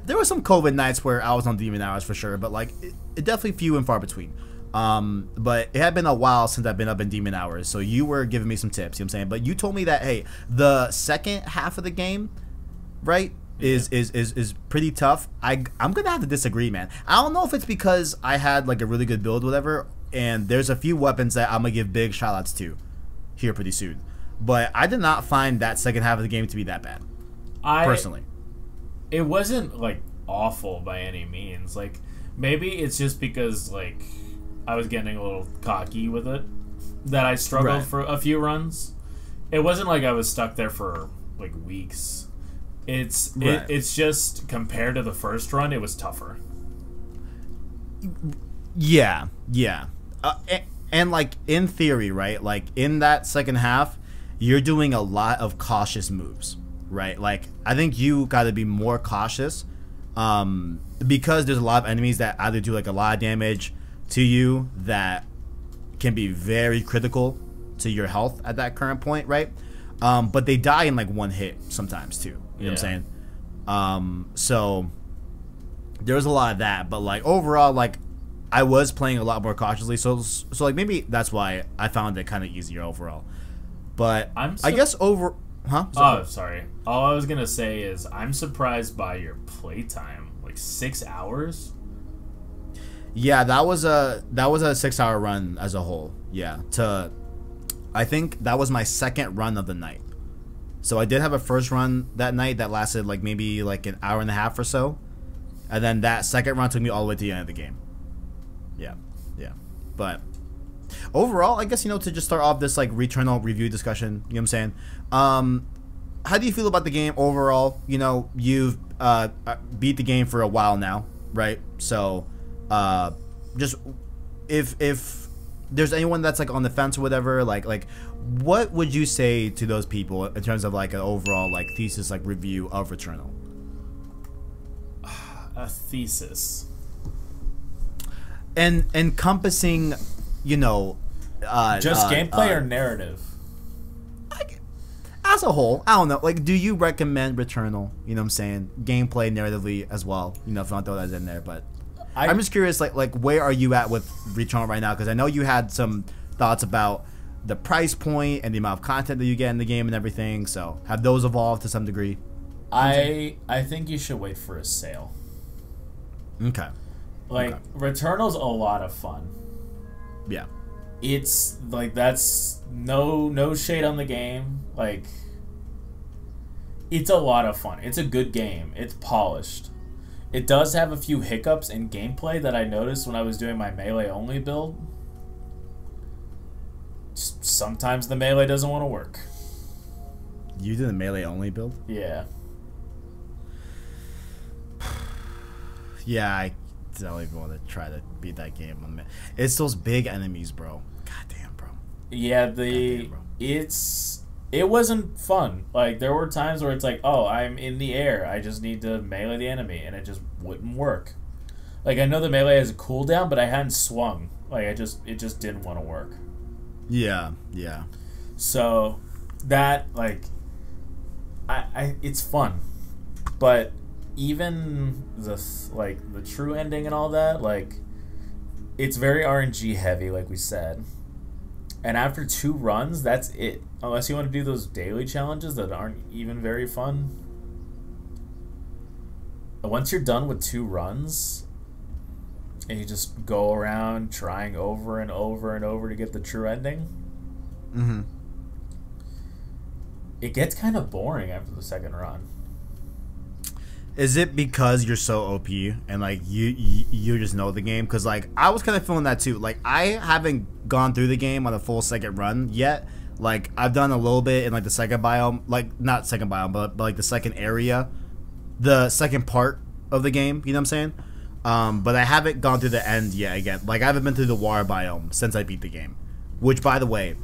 There were some COVID nights where I was on demon hours for sure, but like it definitely few and far between. But it had been a while since I've been up in demon hours, so you were giving me some tips, you know what I'm saying? But you told me that, hey, the second half of the game, right, is pretty tough. I'm gonna have to disagree, man. I don't know if it's because I had like a really good build, whatever, and there's a few weapons that I'm gonna give big shout outs to here pretty soon. But I did not find that second half of the game to be that bad. Personally. It wasn't like awful by any means. Like, maybe it's just because like I was getting a little cocky with it that I struggled for a few runs. It wasn't like I was stuck there for like weeks. It's just compared to the first run, it was tougher. Yeah. And like in theory, right? Like in that second half, you're doing a lot of cautious moves, right? Like I think you got to be more cautious because there's a lot of enemies that either do like a lot of damage to you that can be very critical to your health at that current point, right? But they die in like one hit sometimes too. You know what I'm saying? So there's a lot of that, but like overall, like I was playing a lot more cautiously, so like maybe that's why I found it kind of easier overall. But I guess over, huh? Oh, sorry. All I was gonna say is I'm surprised by your playtime, like 6 hours. Yeah, that was a 6 hour run as a whole. Yeah, I think that was my second run of the night. So I did have a first run that night that lasted like maybe like an hour and a half or so, and then that second run took me all the way to the end of the game. Yeah. But overall, I guess, you know, to just start off this like Returnal review discussion, you know what I'm saying? How do you feel about the game overall? You know, you've beat the game for a while now, right? So just if there's anyone that's like on the fence or whatever, like what would you say to those people in terms of like an overall like thesis like review of Returnal? A thesis. And encompassing you know, just gameplay or narrative? As a whole, I don't know. Like, do you recommend Returnal? You know what I'm saying? Gameplay, narratively as well. You know, if you want to throw that in there. But I'm just curious, like where are you at with Returnal right now? Because I know you had some thoughts about the price point and the amount of content that you get in the game and everything. So have those evolved to some degree? I think you should wait for a sale. Okay. Like, Returnal's a lot of fun. Yeah. It's like, that's no shade on the game. Like, it's a lot of fun. It's a good game. It's polished. It does have a few hiccups in gameplay that I noticed when I was doing my melee only build. Just sometimes the melee doesn't want to work. You did a melee only build? Yeah. Yeah, I don't even want to try to beat that game. It's those big enemies, bro. God damn, bro. Yeah, it wasn't fun. Like, there were times where it's like, oh, I'm in the air, I just need to melee the enemy, and it just wouldn't work. Like, I know the melee has a cooldown, but I hadn't swung. Like, it just didn't want to work. Yeah, yeah. So that, like, it's fun, but even the true ending and all that, like, it's very RNG heavy, like we said. And after 2 runs, that's it. Unless you want to do those daily challenges that aren't even very fun. But once you're done with 2 runs, and you just go around trying over and over and over to get the true ending, it gets kind of boring after the 2nd run. Is it because you're so OP and like you just know the game? Because like I was kind of feeling that too. Like I haven't gone through the game on a full 2nd run yet. Like I've done a little bit in like the 2nd biome, like not 2nd biome, but like the 2nd area, the 2nd part of the game. You know what I'm saying? But I haven't gone through the end yet. Again, like I haven't been through the water biome since I beat the game. Which, by the way,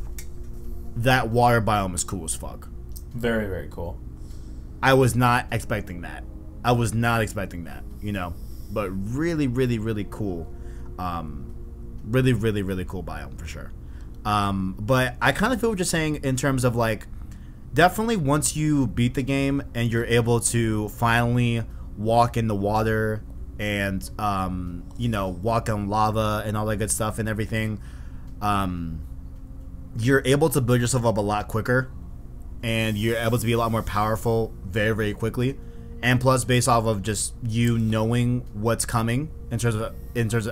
that water biome is cool as fuck. Very, very cool. I was not expecting that. I was not expecting that, you know, but really, really, really cool. Really, really, really cool biome for sure. But I kind of feel what you're saying in terms of like, definitely once you beat the game and you're able to finally walk in the water and, you know, walk on lava and all that good stuff and everything, you're able to build yourself up a lot quicker and you're able to be a lot more powerful very, very quickly. And plus, based off of just you knowing what's coming in terms of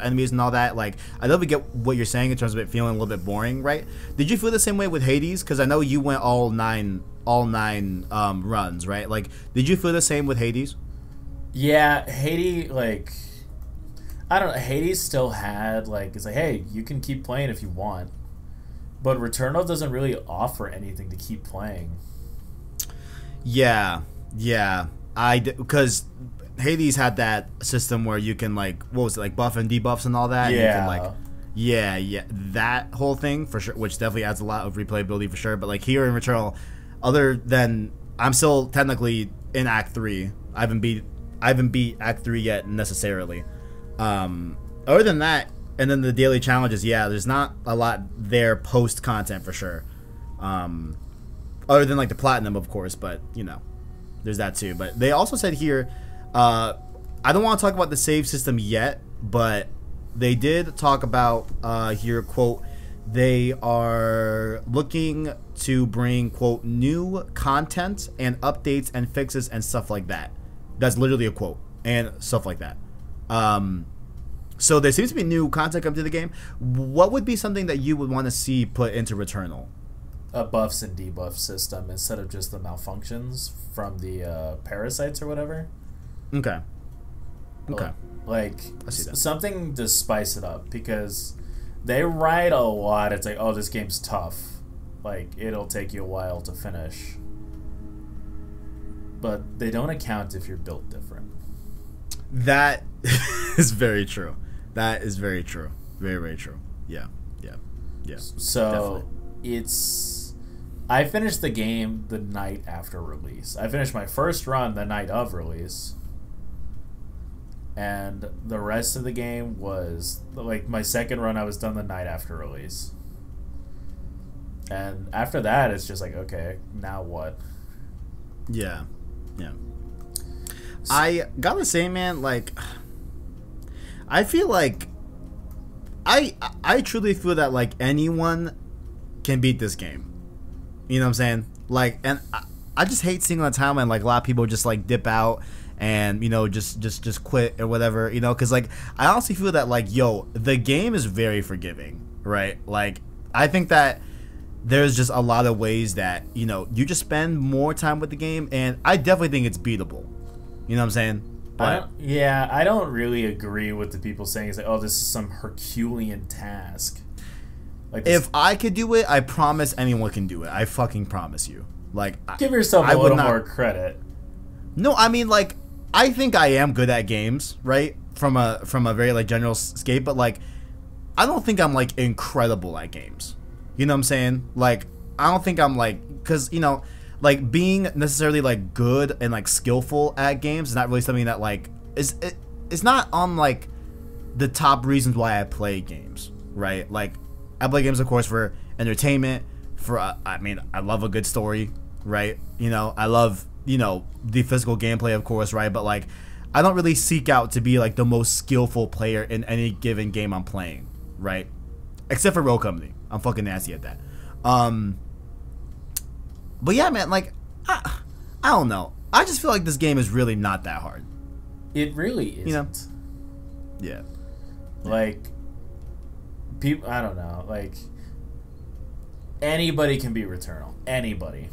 enemies and all that, like I love to get what you're saying in terms of it feeling a little bit boring, right? Did you feel the same way with Hades? Because I know you went all nine runs, right? Like, did you feel the same with Hades? Yeah, Hades, like, I don't know. Hades still had like, it's like, hey, you can keep playing if you want, but Returnal doesn't really offer anything to keep playing. Yeah, yeah. Because Hades had that system where you can like, what was it, like buff and debuffs and all that. Yeah. And you can like, yeah, that whole thing for sure, which definitely adds a lot of replayability for sure. But like here in Returnal, other than I'm still technically in Act 3. I haven't beat Act 3 yet necessarily. Other than that, and then the daily challenges, yeah, there's not a lot there post content for sure. Other than like the platinum, of course, but you know. There's that too. But they also said here, I don't want to talk about the save system yet, but they did talk about here, quote, they are looking to bring, quote, new content and updates and fixes and stuff like that. That's literally a quote, and stuff like that. So there seems to be new content coming to the game. What would be something that you would want to see put into Returnal? A buffs and debuff system instead of just the malfunctions from the parasites or whatever. Okay. Okay. Like, I see that. Something to spice it up, because they write a lot. It's like, oh, this game's tough. Like, it'll take you a while to finish. But they don't account if you're built different. That is very true. That is very true. Very, very true. Yeah. Yeah. Yeah. So, definitely. I finished the game the night after release. I finished my first run the night of release. and the rest of the game was like my second run. I was done the night after release, and after that, it's just like, okay, now what? Yeah. I gotta say, man, like, I feel like I truly feel that like anyone can beat this game. You know what I'm saying? Like, and I just hate seeing on the timeline like a lot of people just like dip out and, you know, just quit or whatever, you know, because like I honestly feel that like, yo, the game is very forgiving, right? Like, I think that there's just a lot of ways that, you know, you just spend more time with the game, and I definitely think it's beatable. You know what I'm saying? But I don't really agree with the people saying it's like, oh, this is some Herculean task. Like, if I could do it, I promise anyone can do it. I fucking promise you. Like, give yourself a little more credit. No, I mean, like, I think I am good at games, right? From a very like general scape, but like, I don't think I'm like incredible at games. You know what I'm saying? Like, I don't think I'm like, because, you know, like, being necessarily like good and like skillful at games is not really something that like it's not on like the top reasons why I play games, right? Like, I play games, of course, for entertainment. For I mean, I love a good story, right? You know, I love, you know, the physical gameplay, of course, right? But like, I don't really seek out to be like the most skillful player in any given game I'm playing, right? Except for Roll Company, I'm fucking nasty at that. But yeah, man, like, I don't know. I just feel like this game is really not that hard. It really isn't. You know? Yeah. Like, people, I don't know. Like, anybody can be Returnal. Anybody.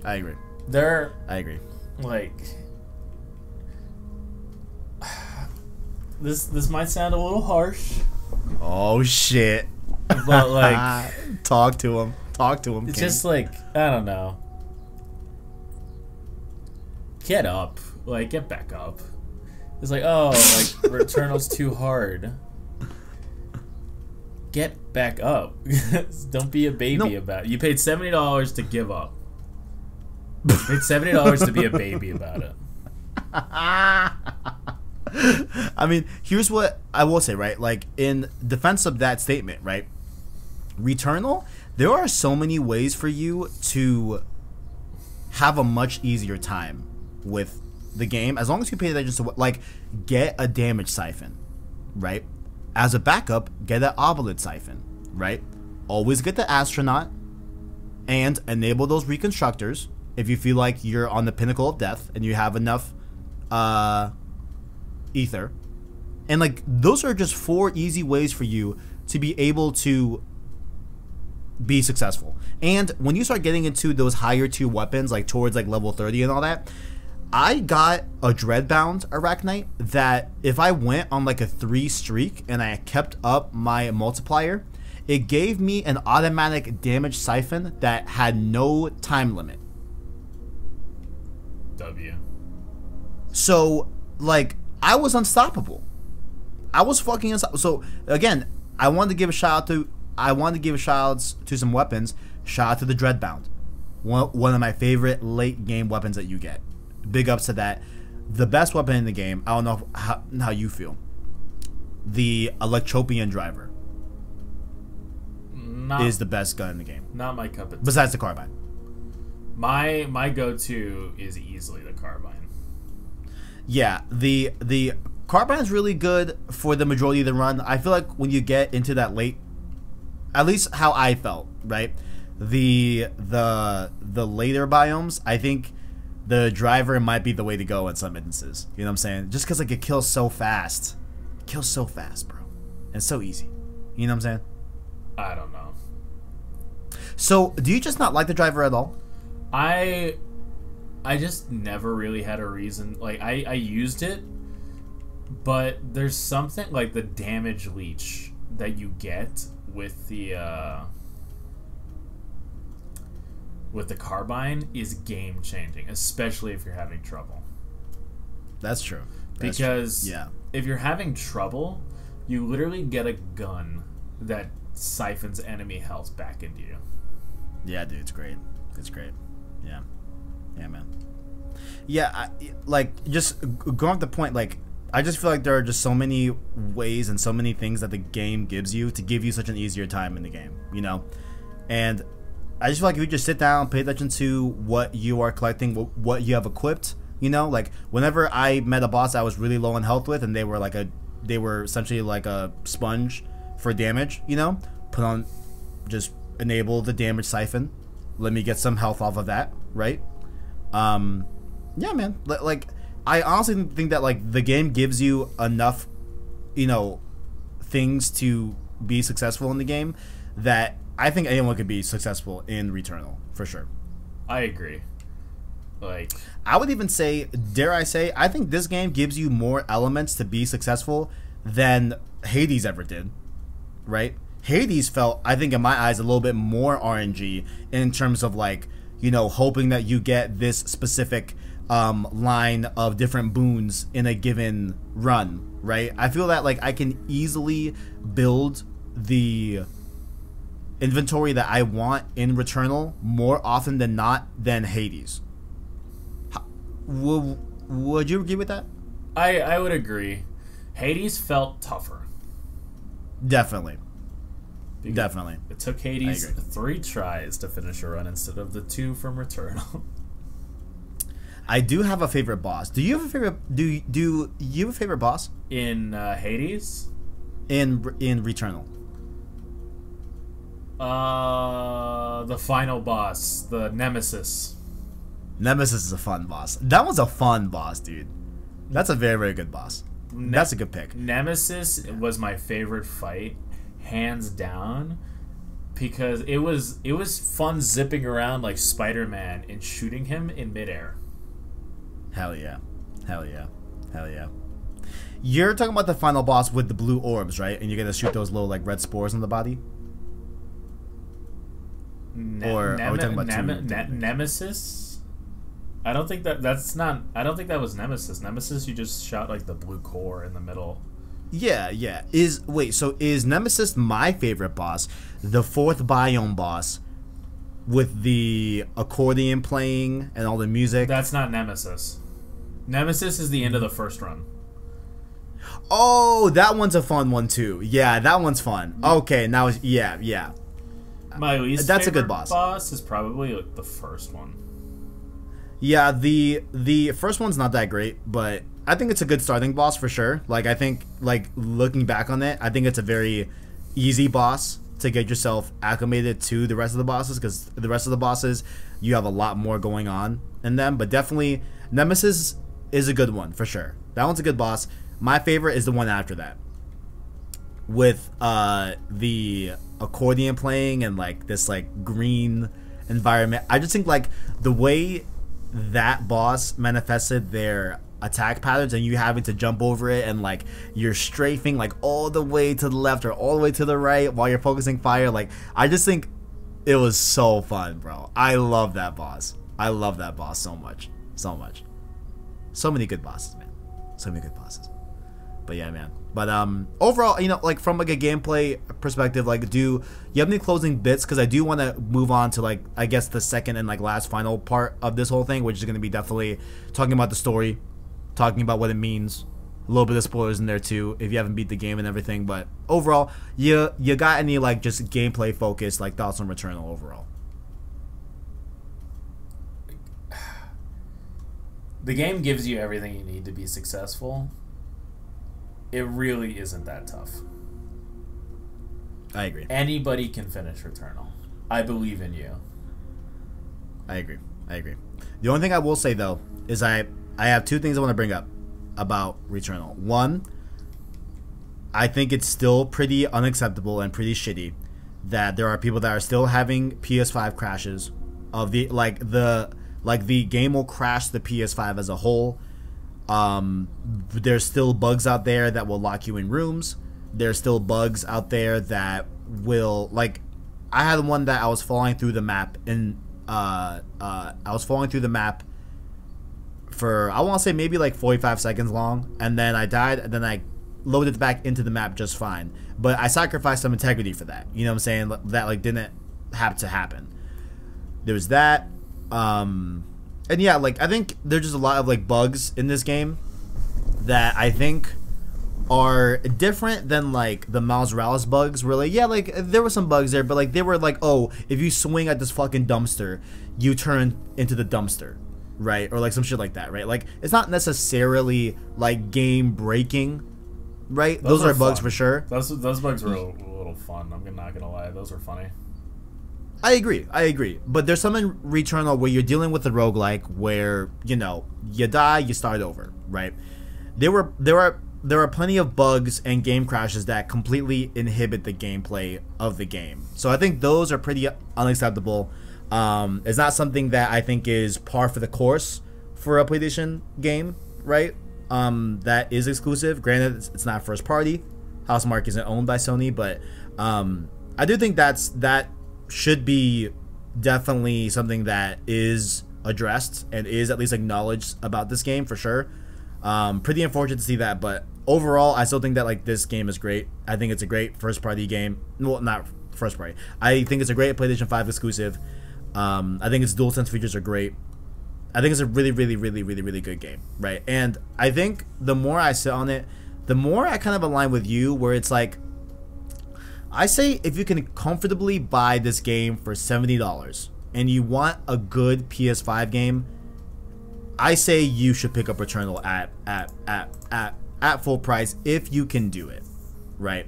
I agree. I agree. Like, this might sound a little harsh. Oh shit. But like, talk to him. Talk to him. It's just like, I don't know. Get up. Like, get back up. It's like, oh, like, Returnal's too hard. Get back up. Don't be a baby about it. You paid $70 to give up. You paid $70 to be a baby about it. I mean, here's what I will say, right? Like, in defense of that statement, right? Returnal, there are so many ways for you to have a much easier time with the game, as long as you pay attention to what, like, get a damage siphon, right? As a backup, get an obelid siphon, right? Always get the astronaut, and enable those reconstructors if you feel like you're on the pinnacle of death and you have enough ether. And like, those are just 4 easy ways for you to be able to be successful. And when you start getting into those higher tier weapons, like towards like level 30 and all that, I got a Dreadbound Arachknight that if I went on like a 3 streak and I kept up my multiplier, it gave me an automatic damage siphon that had no time limit. W. So like, I was unstoppable. I was fucking unstoppable. So again, I wanted to give a shout outs to some weapons. Shout out to the Dreadbound, one of my favorite late game weapons that you get. Big ups to that. The best weapon in the game. I don't know how you feel. The Electropian Driver is the best gun in the game. Not my cup of tea. Besides the carbine. My go-to is easily the carbine. Yeah, the carbine is really good for the majority of the run. I feel like when you get into that late, at least how I felt, right? The later biomes, I think the driver might be the way to go in some instances. You know what I'm saying? Just because like it kills so fast. It kills so fast, bro. And it's so easy. You know what I'm saying? I don't know. So, do you just not like the driver at all? I just never really had a reason. Like, I used it, but there's something like the damage leech that you get with the carbine is game changing, especially if you're having trouble. That's true. Because yeah, if you're having trouble, you literally get a gun that siphons enemy health back into you. Yeah, dude, it's great. It's great. Yeah. Yeah, man. Yeah, like, just going off the point, like, I just feel like there are just so many ways and so many things that the game gives you to give you such an easier time in the game, you know? And I just feel like if you just sit down, pay attention to what you are collecting, what you have equipped, you know? Like, whenever I met a boss I was really low on health with and they were essentially like a sponge for damage, you know? Just enable the damage siphon. Let me get some health off of that, right? Yeah, man. Like, I honestly think that like the game gives you enough, you know, things to be successful in the game that I think anyone could be successful in Returnal for sure. I agree. Like, I would even say, dare I say, I think this game gives you more elements to be successful than Hades ever did, right? Hades felt, I think in my eyes, a little bit more RNG in terms of like, you know, hoping that you get this specific line of different boons in a given run, right? I feel that like I can easily build the inventory that I want in Returnal more often than not than Hades. Would you agree with that? I would agree. Hades felt tougher. Definitely. Definitely. It took Hades 3 tries to finish a run instead of the 2 from Returnal. I do have a favorite boss. Do you have a favorite? Do you have a favorite boss in Hades? In Returnal. The final boss, the Nemesis. Nemesis is a fun boss. That was a fun boss, dude. That's a very, very good boss. That's a good pick. Nemesis was my favorite fight, hands down, because it was fun zipping around like Spider-Man and shooting him in midair. Hell yeah. Hell yeah. Hell yeah. You're talking about the final boss with the blue orbs, right? And you're gonna shoot those little like red spores on the body? Or are we talking about Nemesis? I don't think that's not. I don't think that was Nemesis. Nemesis, you just shot like the blue core in the middle. Yeah, yeah. So is Nemesis my favorite boss? The 4th biome boss with the accordion playing and all the music? That's not Nemesis. Nemesis is the end of the first run. Oh, that one's a fun one too. Yeah, that one's fun. Okay, now yeah. My least that's favorite a good boss. Boss is probably like the first one. Yeah, the first one's not that great, but I think it's a good starting boss for sure. Like, I think, like, looking back on it, I think it's a very easy boss to get yourself acclimated to the rest of the bosses, because the rest of the bosses, you have a lot more going on in them. But definitely, Nemesis is a good one for sure. That one's a good boss. My favorite is the one after that, with the accordion playing and like this like green environment. I just think like the way that boss manifested their attack patterns and you having to jump over it and like you're strafing like all the way to the left or all the way to the right while you're focusing fire, like I just think it was so fun, bro. I love that boss. I love that boss so much. So many good bosses, man. So many good bosses. But yeah, man. But overall, you know, like from like a gameplay perspective, like do you have any closing bits? Because I do want to move on to like I guess the second and like last final part of this whole thing, which is going to be definitely talking about the story, talking about what it means, a little bit of spoilers in there too if you haven't beat the game and everything. But overall, you got any like just gameplay focused like thoughts on Returnal overall? The game gives you everything you need to be successful. It really isn't that tough. I agree. Anybody can finish Returnal. I believe in you. I agree. The only thing I will say though is I have two things I want to bring up about Returnal. One, I think it's still pretty unacceptable and pretty shitty that there are people that are still having PS5 crashes of the game will crash the PS5 as a whole. There's still bugs out there that will lock you in rooms. There's still bugs out there that will, like, I had one that I was falling through the map for, I want to say maybe like 45 seconds long, and then I died, and then I loaded back into the map just fine. But I sacrificed some integrity for that. You know what I'm saying? That like didn't have to happen. There was that. And yeah, like I think there's just a lot of like bugs in this game that I think are different than like the Miles Morales bugs. Where like, yeah, like there were some bugs there, but like they were like, oh, if you swing at this fucking dumpster, you turn into the dumpster, right? Or like some shit like that, right? Like it's not necessarily like game breaking, right? Those are bugs for sure. Those bugs were a little fun. I'm not gonna lie, those were funny. I agree. But there's some in Returnal where you're dealing with a roguelike where, you know, you die, you start over, right? There are plenty of bugs and game crashes that completely inhibit the gameplay of the game. So I think those are pretty unacceptable. It's not something that I think is par for the course for a PlayStation game, right? That is exclusive. Granted, it's not first party. Housemarque isn't owned by Sony, but I do think that should be definitely something that is addressed and is at least acknowledged about this game for sure. Pretty unfortunate to see that, but overall, I still think that like this game is great. I think it's a great first party game. Well, not first party. I think it's a great PlayStation 5 exclusive. I think its DualSense features are great. I think it's a really good game, right? And I think the more I sit on it, the more I kind of align with you, where it's like, I say if you can comfortably buy this game for $70 and you want a good PS5 game, I say you should pick up Returnal at full price if you can do it, right?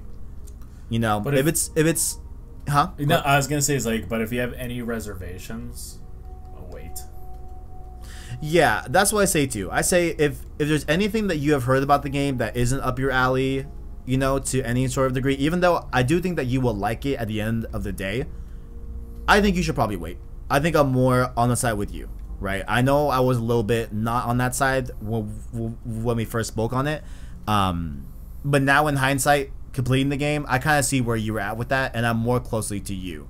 You know, but if it's huh? No, I was gonna say is like, but if you have any reservations, wait. Yeah, that's what I say too. I say if there's anything that you have heard about the game that isn't up your alley, you know, to any sort of degree, even though I do think that you will like it at the end of the day, I think you should probably wait. I think I'm more on the side with you, right? I know I was a little bit not on that side when we first spoke on it, but now in hindsight, completing the game, I kind of see where you were at with that, and I'm more closely to you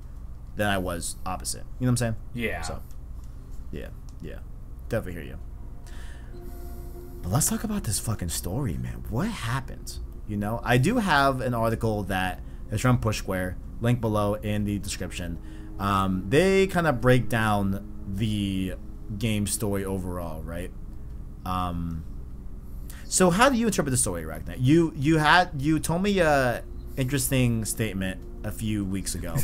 than I was opposite. You know what I'm saying? Yeah. So, yeah, definitely hear you. But let's talk about this fucking story, man. What happened? You know, I do have an article that is from Push Square, link below in the description. They kind of break down the game story overall, right? So how do you interpret the story, Arachknight? You told me a interesting statement a few weeks ago.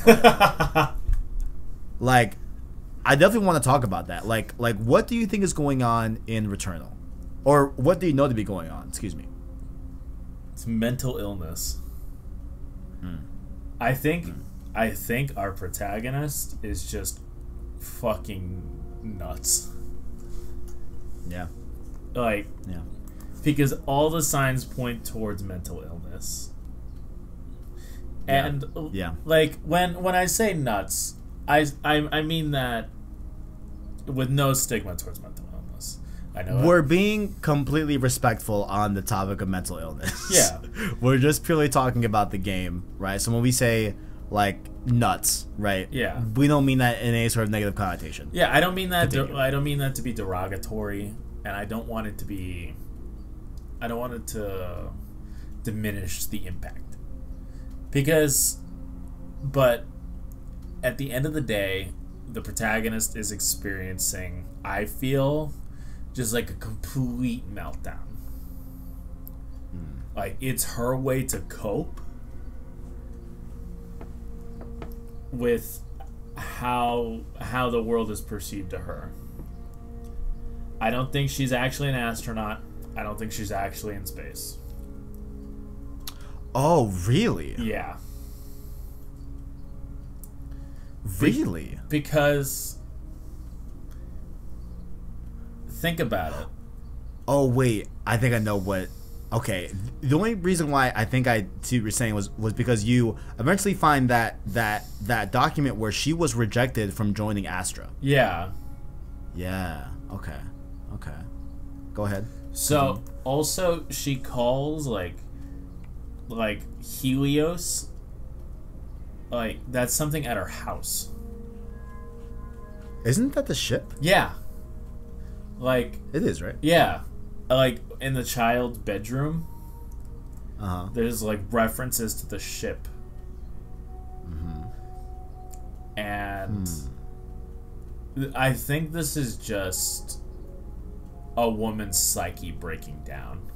Like, I definitely want to talk about that. Like what do you think is going on in Returnal? Or what do you know to be going on? Excuse me. It's mental illness. I think our protagonist is just fucking nuts. Yeah. Like, yeah. Because all the signs point towards mental illness. And yeah. Like when I say nuts, I mean that with no stigma towards mental illness. I know we're being completely respectful on the topic of mental illness. Yeah. We're just purely talking about the game, right? So when we say like nuts, right? Yeah. We don't mean that in any sort of negative connotation. Yeah, I don't mean that I don't mean that to be derogatory, and I don't want it to diminish the impact. But at the end of the day, the protagonist is experiencing, I feel, just like a complete meltdown. Like, it's her way to cope with how the world is perceived to her. I don't think she's actually an astronaut. I don't think she's actually in space. Oh, really? Yeah. Really? Because think about it. Oh, wait. I think I know what... Okay. The only reason why I think I see what you're saying was because you eventually find that document where she was rejected from joining Astra. Yeah. Yeah. Okay. Go ahead. So, also, she calls, like Helios, like, that's something at her house. Isn't that the ship? Yeah. Like... It is, right? Yeah. Like, in the child's bedroom, there's, like, references to the ship. And I think this is just a woman's psyche breaking down.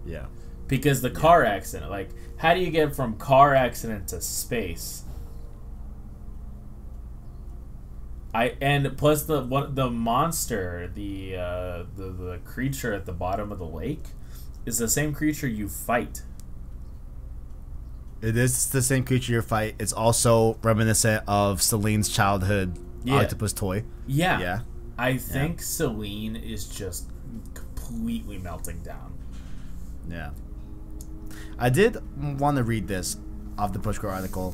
Yeah. Because the car accident, like, how do you get from car accident to space? And plus the monster, the creature at the bottom of the lake, is the same creature you fight. It is the same creature you fight. It's also reminiscent of Celine's childhood octopus toy. Yeah. Yeah. I think Celine is just completely melting down. Yeah. I did want to read this off the Pushcore article.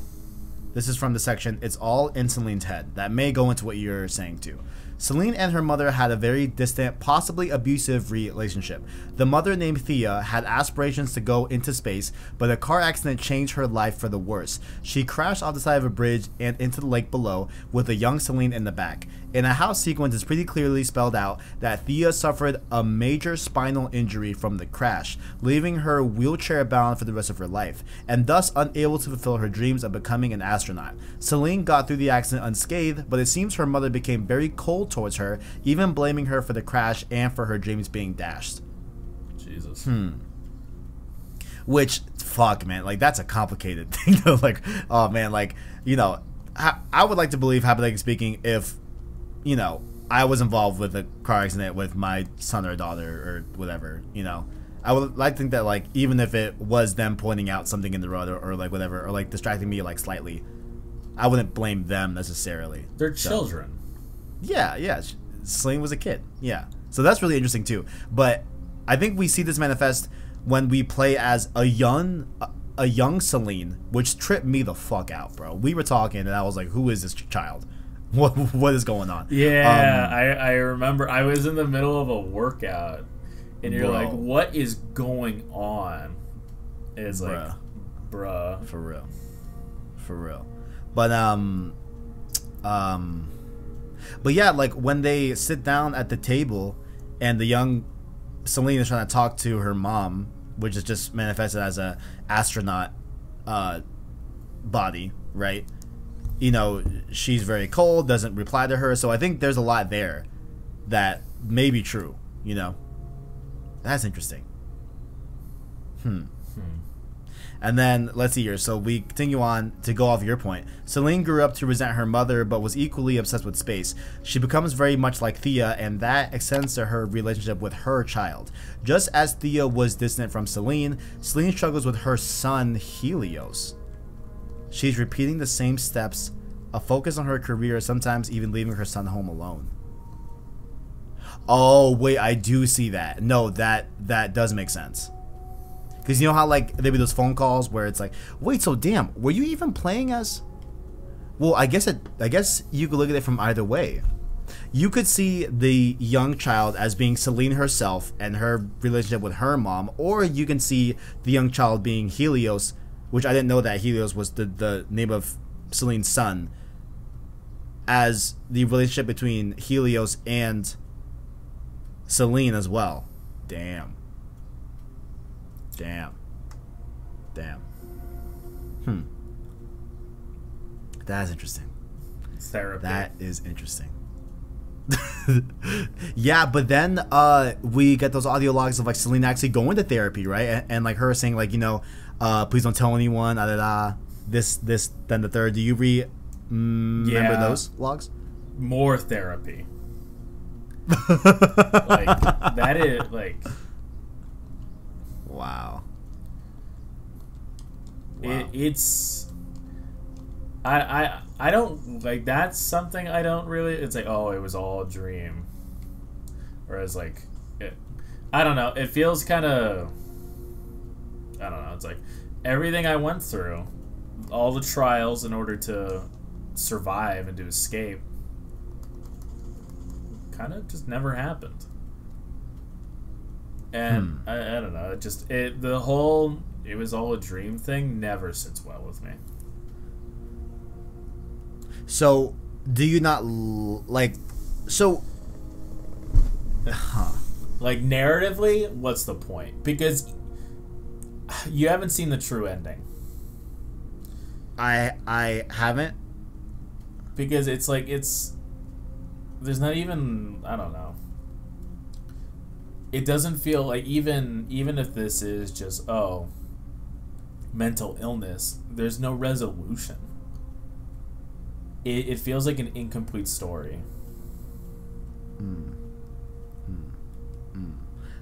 This is from the section, It's All in Celine's Head. That may go into what you're saying too. Celine and her mother had a very distant, possibly abusive relationship. The mother, named Thea, had aspirations to go into space, but a car accident changed her life for the worse. She crashed off the side of a bridge and into the lake below, with a young Celine in the back. In a house sequence, it's pretty clearly spelled out that Thea suffered a major spinal injury from the crash, leaving her wheelchair-bound for the rest of her life, and thus unable to fulfill her dreams of becoming an astronaut. Celine got through the accident unscathed, but it seems her mother became very cold towards her, even blaming her for the crash and for her dreams being dashed. Jesus. Which, fuck, man, like, that's a complicated thing to, like, oh, man, like, you know, I would like to believe, hypothetically speaking, if, you know, I was involved with a car accident with my son or daughter or whatever, you know, I would like to think that, like, even if it was them pointing out something in the road or like, whatever, or, like, distracting me, like, slightly, I wouldn't blame them necessarily. They're children. Yeah. Celine was a kid. Yeah. So that's really interesting, too. But I think we see this manifest when we play as a young Celine, which tripped me the fuck out, bro. We were talking, and I was like, who is this child? What is going on? Yeah, I remember I was in the middle of a workout, and you're like, what is going on? And it's like, bruh. For real. But yeah, like, when they sit down at the table and the young Celine is trying to talk to her mom, which is just manifested as a astronaut body, right? You know, she's very cold, doesn't reply to her, so I think there's a lot there that may be true, you know? That's interesting. And then, let's see here. So we continue on to go off your point. Celine grew up to resent her mother, but was equally obsessed with space. She becomes very much like Thea, and that extends to her relationship with her child. Just as Thea was distant from Celine, Celine struggles with her son, Helios. She's repeating the same steps, a focus on her career, sometimes even leaving her son home alone. Oh, wait, I do see that. No, that does make sense. Because you know how, like, there'd be those phone calls where it's like, wait, so damn, were you even playing as? Well, I guess you could look at it from either way. You could see the young child as being Celine herself and her relationship with her mom, or you can see the young child being Helios, which I didn't know that Helios was the name of Celine's son, as the relationship between Helios and Celine as well. Damn. That is interesting. Therapy. That is interesting. Yeah, but then we get those audio logs of, like, Celine actually going to therapy, right? And like her saying, like, you know, please don't tell anyone, this, then the third. Do you remember those logs? More therapy. Like, that is, like... Wow. It's... I don't... Like, that's something I don't really... It's like, oh, it was all a dream. Whereas, like... I don't know. It feels kind of... I don't know. It's like, everything I went through, all the trials in order to survive and to escape, kind of just never happened. And I don't know, the whole it was all a dream thing never sits well with me. So, do you not like? So, like, narratively, what's the point? Because you haven't seen the true ending. I haven't. Because it's like there's not even, I don't know. it doesn't feel like, even if this is just mental illness, there's no resolution. It feels like an incomplete story.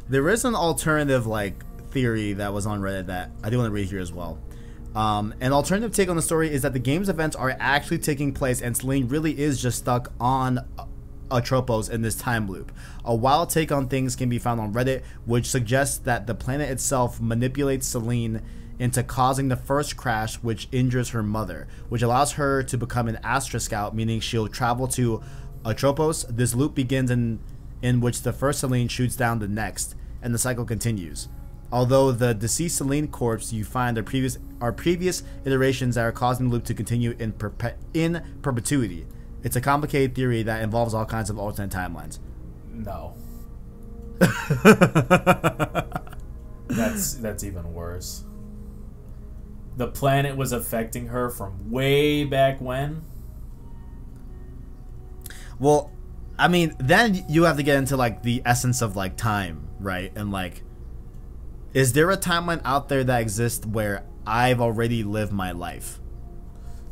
There is an alternative theory that was on Reddit that I do want to read here as well. An alternative take on the story is that the game's events are actually taking place and Selene really is just stuck on Atropos in this time loop. A wild take on things can be found on Reddit, which suggests that the planet itself manipulates Selene into causing the first crash, which injures her mother, which allows her to become an Astra Scout, meaning she'll travel to Atropos. This loop begins in which the first Selene shoots down the next, and the cycle continues. Although the deceased Selene corpse you find are previous iterations that are causing the loop to continue in perpetuity. It's a complicated theory that involves all kinds of alternate timelines. No. That's even worse. The planet was affecting her from way back when? Well, I mean, then you have to get into the essence of time, right? And is there a timeline out there that exists where I've already lived my life?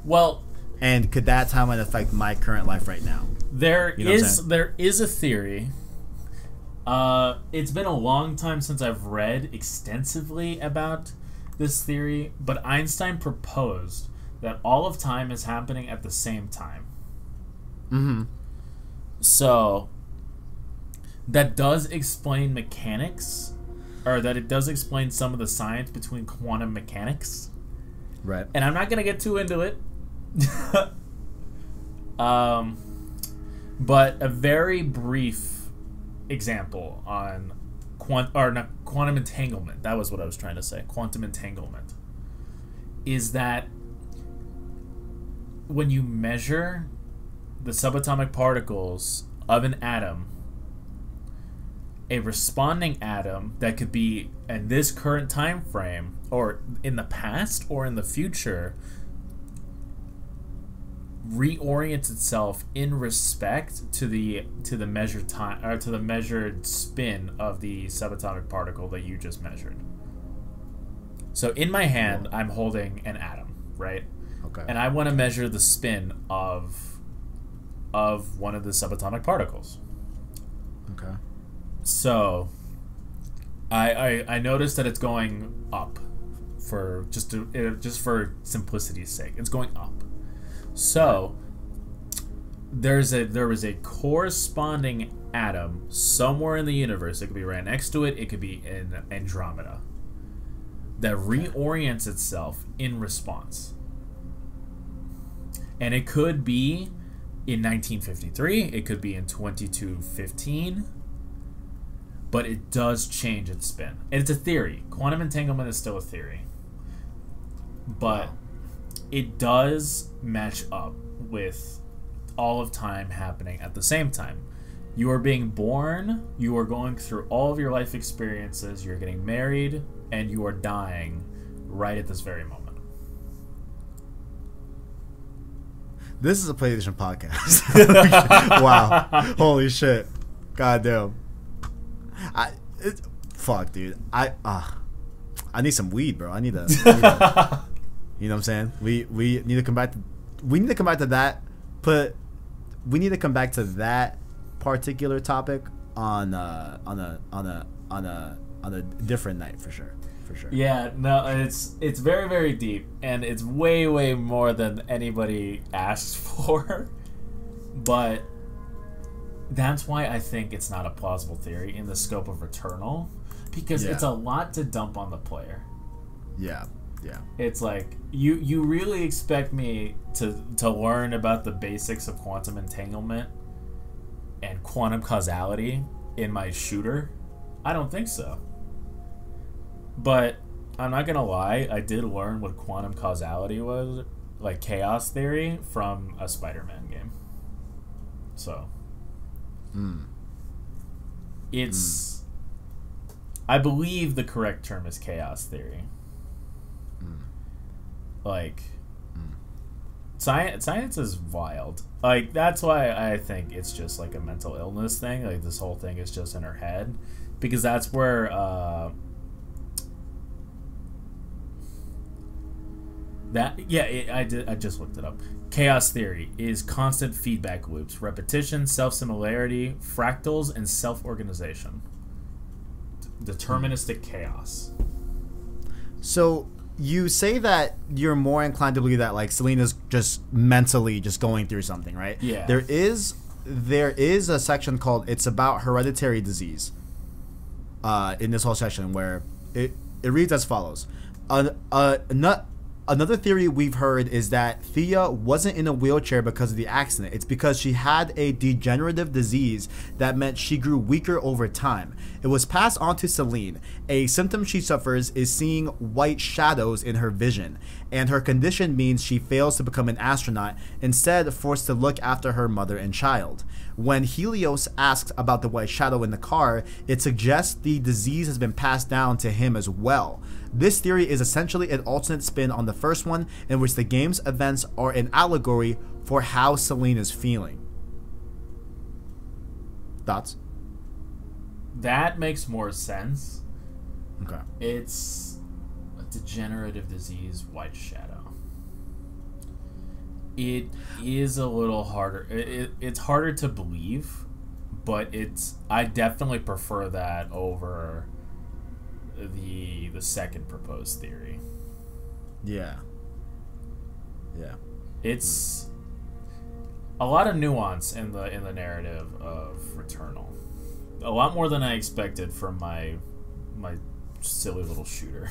Well, and could that timeline affect my current life right now? There is a theory. It's been a long time since I've read extensively about this theory, but Einstein proposed that all of time is happening at the same time. Mm-hmm. So that does explain mechanics, or that it does explain some of the science between quantum mechanics. Right. And I'm not going to get too into it. But a very brief example on quantum entanglement, that was what I was trying to say, quantum entanglement, is that when you measure the subatomic particles of an atom, a responding atom that could be in this current time frame or in the past or in the future reorients itself in respect to the measured time, or to the measured spin of the subatomic particle that you just measured. So in my hand, I'm holding an atom, right? Okay. And I want to measure the spin of one of the subatomic particles. Okay. So I noticed that it's going up for just for simplicity's sake. It's going up. So there was a corresponding atom somewhere in the universe. It could be right next to it. It could be in Andromeda, that reorients itself in response. And it could be in 1953. It could be in 2215. But it does change its spin. And it's a theory. Quantum entanglement is still a theory. But it does match up with all of time happening at the same time. You are being born, you are going through all of your life experiences, you're getting married, and you are dying right at this very moment. This is a PlayStation podcast. Wow. Holy shit. God damn. Fuck, dude. I need some weed, bro. I need to you know what I'm saying? We need to come back to that. We need to come back to that particular topic on a different night for sure. Yeah, no, it's very, very deep, and it's way, way more than anybody asked for. But that's why I think it's not a plausible theory in the scope of Returnal, because it's a lot to dump on the player. Yeah. It's like you really expect me to learn about the basics of quantum entanglement and quantum causality in my shooter? I don't think so. But I'm not gonna lie, I did learn what quantum causality was, like chaos theory, from a Spider-Man game. So it's I believe the correct term is chaos theory. Like science is wild. Like, that's why I think it's just like a mental illness thing. Like, this whole thing is just in her head, because that's where I just looked it up. Chaos theory is constant feedback loops, repetition, self-similarity, fractals, and self-organization. Deterministic chaos. So you say that you're more inclined to believe that like Selena's just mentally just going through something, right? Yeah. There is a section called "It's About Hereditary Disease" in this whole section where it reads as follows: Another theory we've heard is that Thea wasn't in a wheelchair because of the accident. It's because she had a degenerative disease that meant she grew weaker over time. It was passed on to Selene. A symptom she suffers is seeing white shadows in her vision, and her condition means she fails to become an astronaut, instead forced to look after her mother and child. When Helios asks about the white shadow in the car, it suggests the disease has been passed down to him as well. This theory is essentially an alternate spin on the first one, in which the game's events are an allegory for how Selene is feeling. Thoughts? That makes more sense. Okay. It's a degenerative disease, white shadow. It is a little harder. It's harder to believe, but I definitely prefer that over the second proposed theory. Yeah. It's a lot of nuance in the narrative of Returnal. A lot more than I expected from my silly little shooter.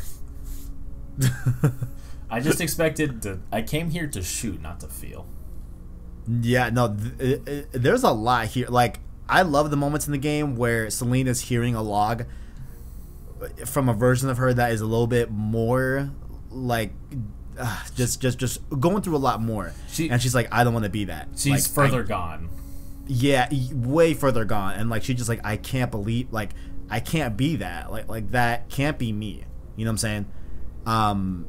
I just expected I came here to shoot, not to feel. Yeah, no, there's a lot here. Like, I love the moments in the game where Selene is hearing a log from a version of her that is a little bit more like just going through a lot more, and she's like, I don't want to be that. She's like, further gone. Yeah, way further gone, and like she's just like, I can't believe, like, I can't be that. Like that can't be me. You know what I'm saying?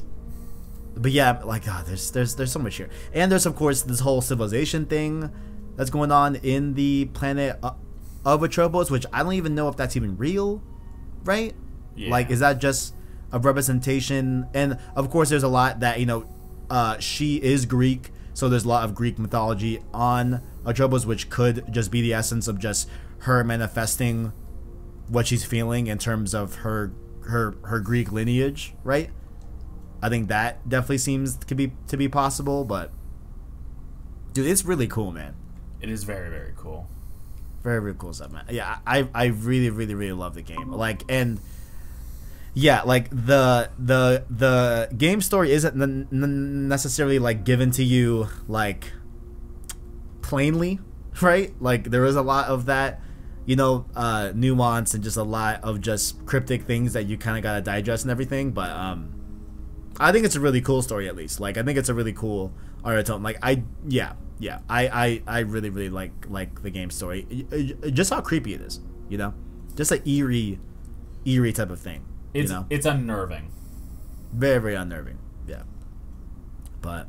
But yeah, like, there's so much here, and there's of course this whole civilization thing that's going on in the planet of Atrobos, which I don't even know if that's even real, right? Yeah. Like, is that just a representation? And of course there's a lot that, you know, she is Greek, so there's a lot of Greek mythology on Atrobos, which could just be the essence of just her manifesting what she's feeling in terms of her Greek lineage, right? I think that definitely seems to be possible, but dude, it's really cool, man. It is very, very cool. Very, very cool stuff, man. Yeah, I really, really, really love the game. Like, and yeah, like the game story isn't necessarily like given to you like plainly, right? Like, there is a lot of that, you know, nuance, and just a lot of just cryptic things that you kind of gotta digest and everything. But I think it's a really cool story, at least. Like, I think it's a really cool art tone. Like, I really, really like the game story. Just how creepy it is, you know, just an eerie type of thing. It's unnerving. Very, very unnerving. Yeah. But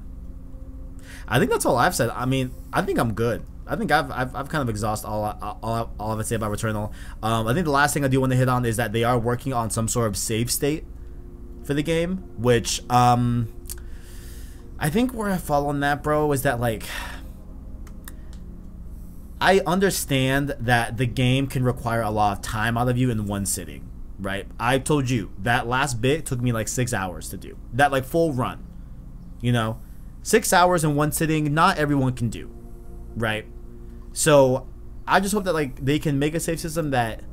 I think that's all I've said. I mean, I think I'm good. I think I've kind of exhausted all I have to say about Returnal. I think the last thing I do want to hit on is that they are working on some sort of save state for the game, which I think where I fall on that, bro, is that, like, I understand that the game can require a lot of time out of you in one sitting, right? I told you that last bit took me like 6 hours to do. That, like, full run, you know? 6 hours in one sitting, not everyone can do, right? So I just hope that, like, they can make a save system that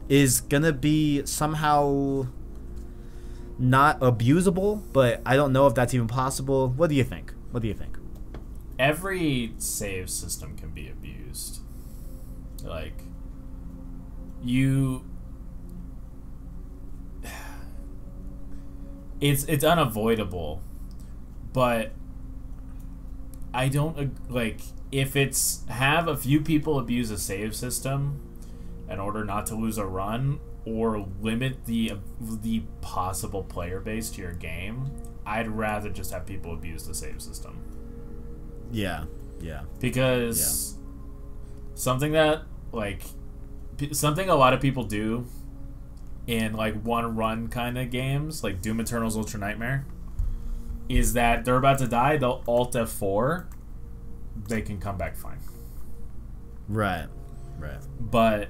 is gonna be somehow not abusable, but I don't know if that's even possible. What do you think? Every save system can be abused. Like, it's unavoidable, but I don't like if it's have a few people abuse a save system in order not to lose a run or limit the possible player base to your game. I'd rather just have people abuse the save system. Yeah. Because something that, like, something a lot of people do in like one run kind of games, like Doom Eternal's Ultra Nightmare, is that they're about to die, they'll Alt F4, they can come back fine. Right. But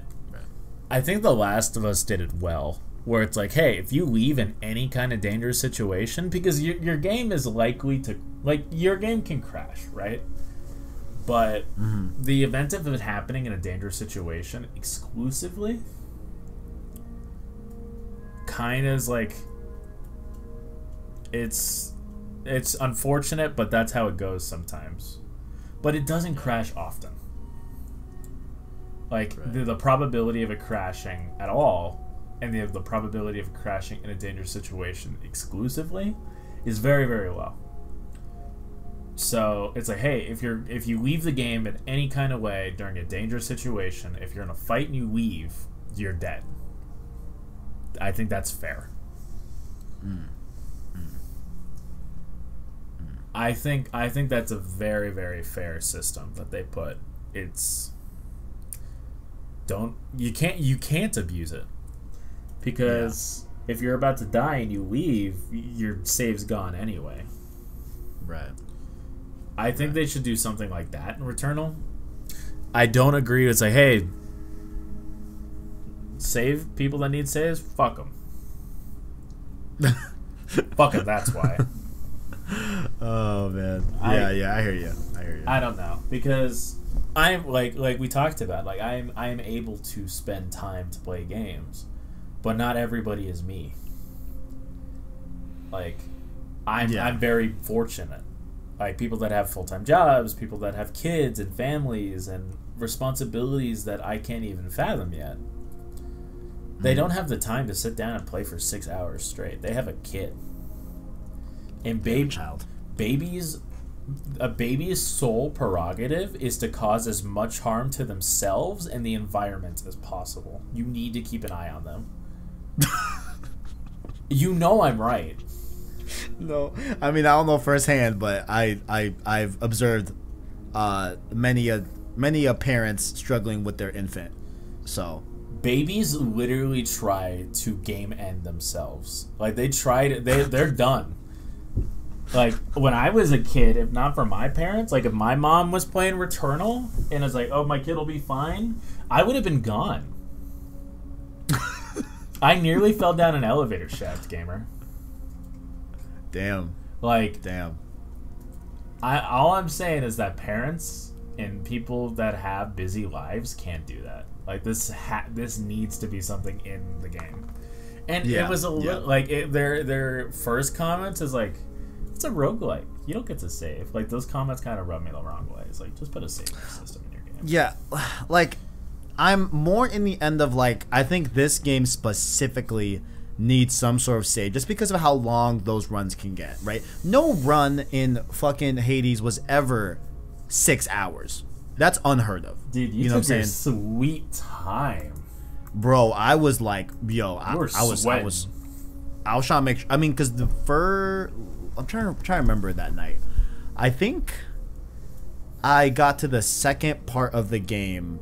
I think The Last of Us did it well, where it's like, hey, if you leave in any kind of dangerous situation, because your game is likely to, like, your game can crash, right? But the event of it happening in a dangerous situation exclusively kind of is like, it's unfortunate, but that's how it goes sometimes. But it doesn't crash often. Like, the probability of it crashing at all, and the probability of it crashing in a dangerous situation exclusively, is very, very low. So it's like, hey, if you leave the game in any kind of way during a dangerous situation, if you're in a fight and you leave, you're dead. I think that's fair. I think that's a very, very fair system that they put. You can't abuse it, because if you're about to die and you leave, your save's gone anyway. Right. I think they should do something like that in Returnal. I don't agree with say, hey, save people that need saves. Fuck them. Fuck them. That's why. Oh man. I hear you. I don't know, because I'm like we talked about, like I am able to spend time to play games, but not everybody is me. Like I'm very fortunate. Like, people that have full-time jobs, people that have kids and families and responsibilities that I can't even fathom yet. They don't have the time to sit down and play for 6 hours straight. They have a kid. And a baby's sole prerogative is to cause as much harm to themselves and the environment as possible. You need to keep an eye on them. You know I'm right. No, I mean, I don't know firsthand, but I've observed many parents struggling with their infant. So babies literally try to game end themselves. Like, they're done. Like, when I was a kid, if not for my parents, like, if my mom was playing Returnal and was like, oh, my kid will be fine, I would have been gone. I nearly fell down an elevator shaft, gamer. Damn. Like, damn. All I'm saying is that parents and people that have busy lives can't do that. Like, this needs to be something in the game. And it was a little, like, their first comments is like, it's a roguelike. You don't get to save. Like, those comments kind of rub me the wrong way. It's like, just put a save system in your game. Yeah, like, I'm more in the end of, like, I think this game specifically needs some sort of save, just because of how long those runs can get, right? No run in fucking Hades was ever 6 hours. That's unheard of. Dude, you know took your sweet time. Bro, I was like, yo, I was trying to make sure, I mean, because I'm trying to remember that night. I think I got to the second part of the game.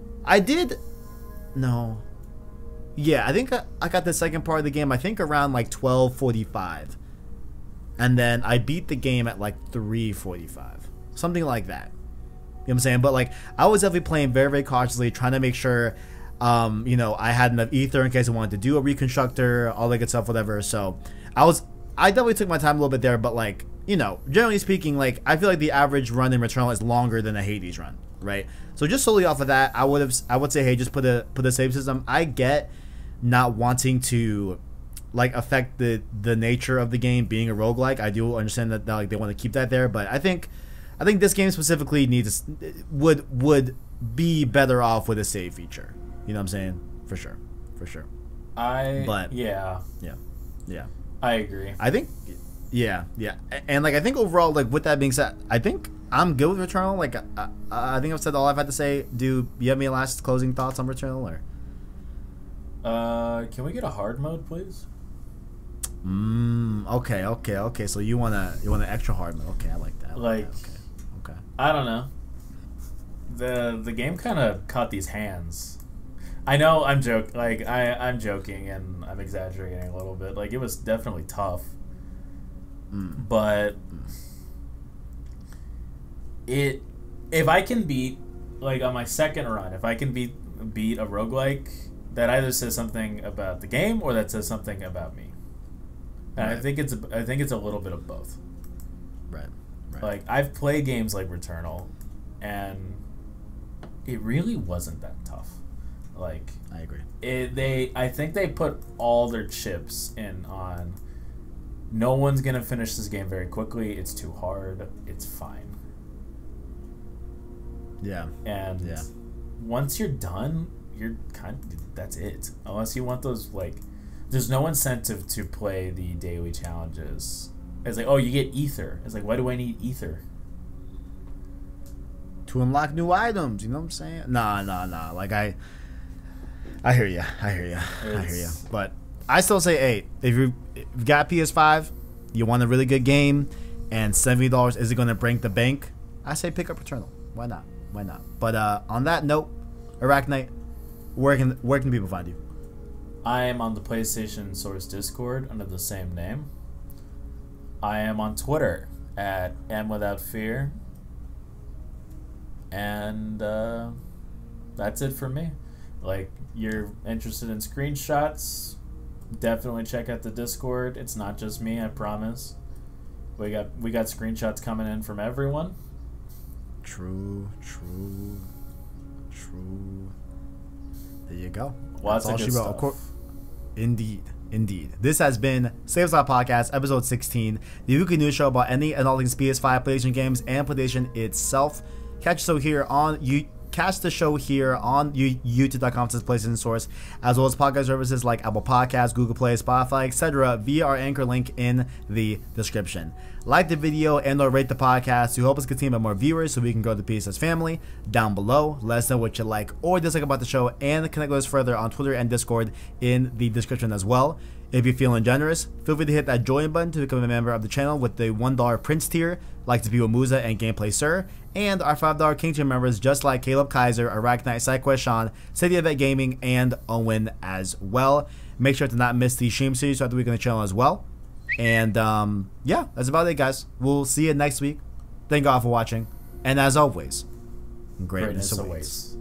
Yeah, I think I got the second part of the game, I think around like 12:45. And then I beat the game at like 3:45. Something like that. You know what I'm saying? But like, I was definitely playing very, very cautiously, trying to make sure I had enough ether in case I wanted to do a reconstructor, all that good stuff, whatever. So I definitely took my time a little bit there, but like, generally speaking, like, I feel like the average run in Returnal is longer than a Hades run, right? So just solely off of that, I would say, hey, just put a save system. I get not wanting to like affect the nature of the game being a roguelike. I do understand that like they want to keep that there, but I think this game specifically would be better off with a save feature. You know what I'm saying? For sure. Yeah. I agree. I think and like, I think overall, like, with that being said, I think I'm good with Returnal. Like, I think I've said all I've had to say. Do you have any last closing thoughts on Returnal, or? Can we get a hard mode, please? Okay. So you want an extra hard mode? Okay, I like that. Okay. I don't know. The game kind of caught these hands. I know I'm joking. Like I'm joking and I'm exaggerating a little bit. Like it was definitely tough, but if I can beat, like on my second run, if I can beat a roguelike that either says something about the game or that says something about me, and right. I think it's a little bit of both. Right. Like I've played games like Returnal, and it really wasn't that tough. Like I agree. I think they put all their chips in on. No one's gonna finish this game very quickly. It's too hard. It's fine. Yeah. And once you're done, you're that's it. Unless you want those, like, there's no incentive to play the daily challenges. It's like, oh, you get ether. It's like, why do I need ether? To unlock new items, you know what I'm saying? Nah. Like I hear you. I hear you. But I still say, hey, if you've got PS5, you want a really good game, and $70 isn't going to break the bank, I say pick up Returnal. Why not? But on that note, Arachknight, where can people find you? I am on the PlayStation Source Discord under the same name. I am on Twitter at MWithoutFear. And that's it for me. Like, you're interested in screenshots, definitely check out the Discord. It's not just me, I promise. We got screenshots coming in from everyone. True. There you go. Lots of good stuff. Indeed. This has been Saves Live Podcast, episode 16, the weekly news show about any and all things PS5, PlayStation games, and PlayStation itself. Catch the show here on youtube.com/PlayStation Source, as well as podcast services like Apple Podcasts, Google Play, Spotify, etc. via our anchor link in the description. Like the video and/or rate the podcast to help us continue to have more viewers so we can grow the PSS family. Down below, let us know what you like or dislike about the show, and connect with us further on Twitter and Discord in the description as well. If you're feeling generous, feel free to hit that join button to become a member of the channel with the $1 Prince tier, like the people Musa and Gameplay Sir, and our $5 King tier members just like Caleb Kaiser, Arachknight, SideQuest Sean, City of Vet Gaming, and Owen as well. Make sure to not miss the stream series throughout the week on the channel as well. And yeah, that's about it, guys. We'll see you next week. Thank God for watching, and as always, greatness awaits.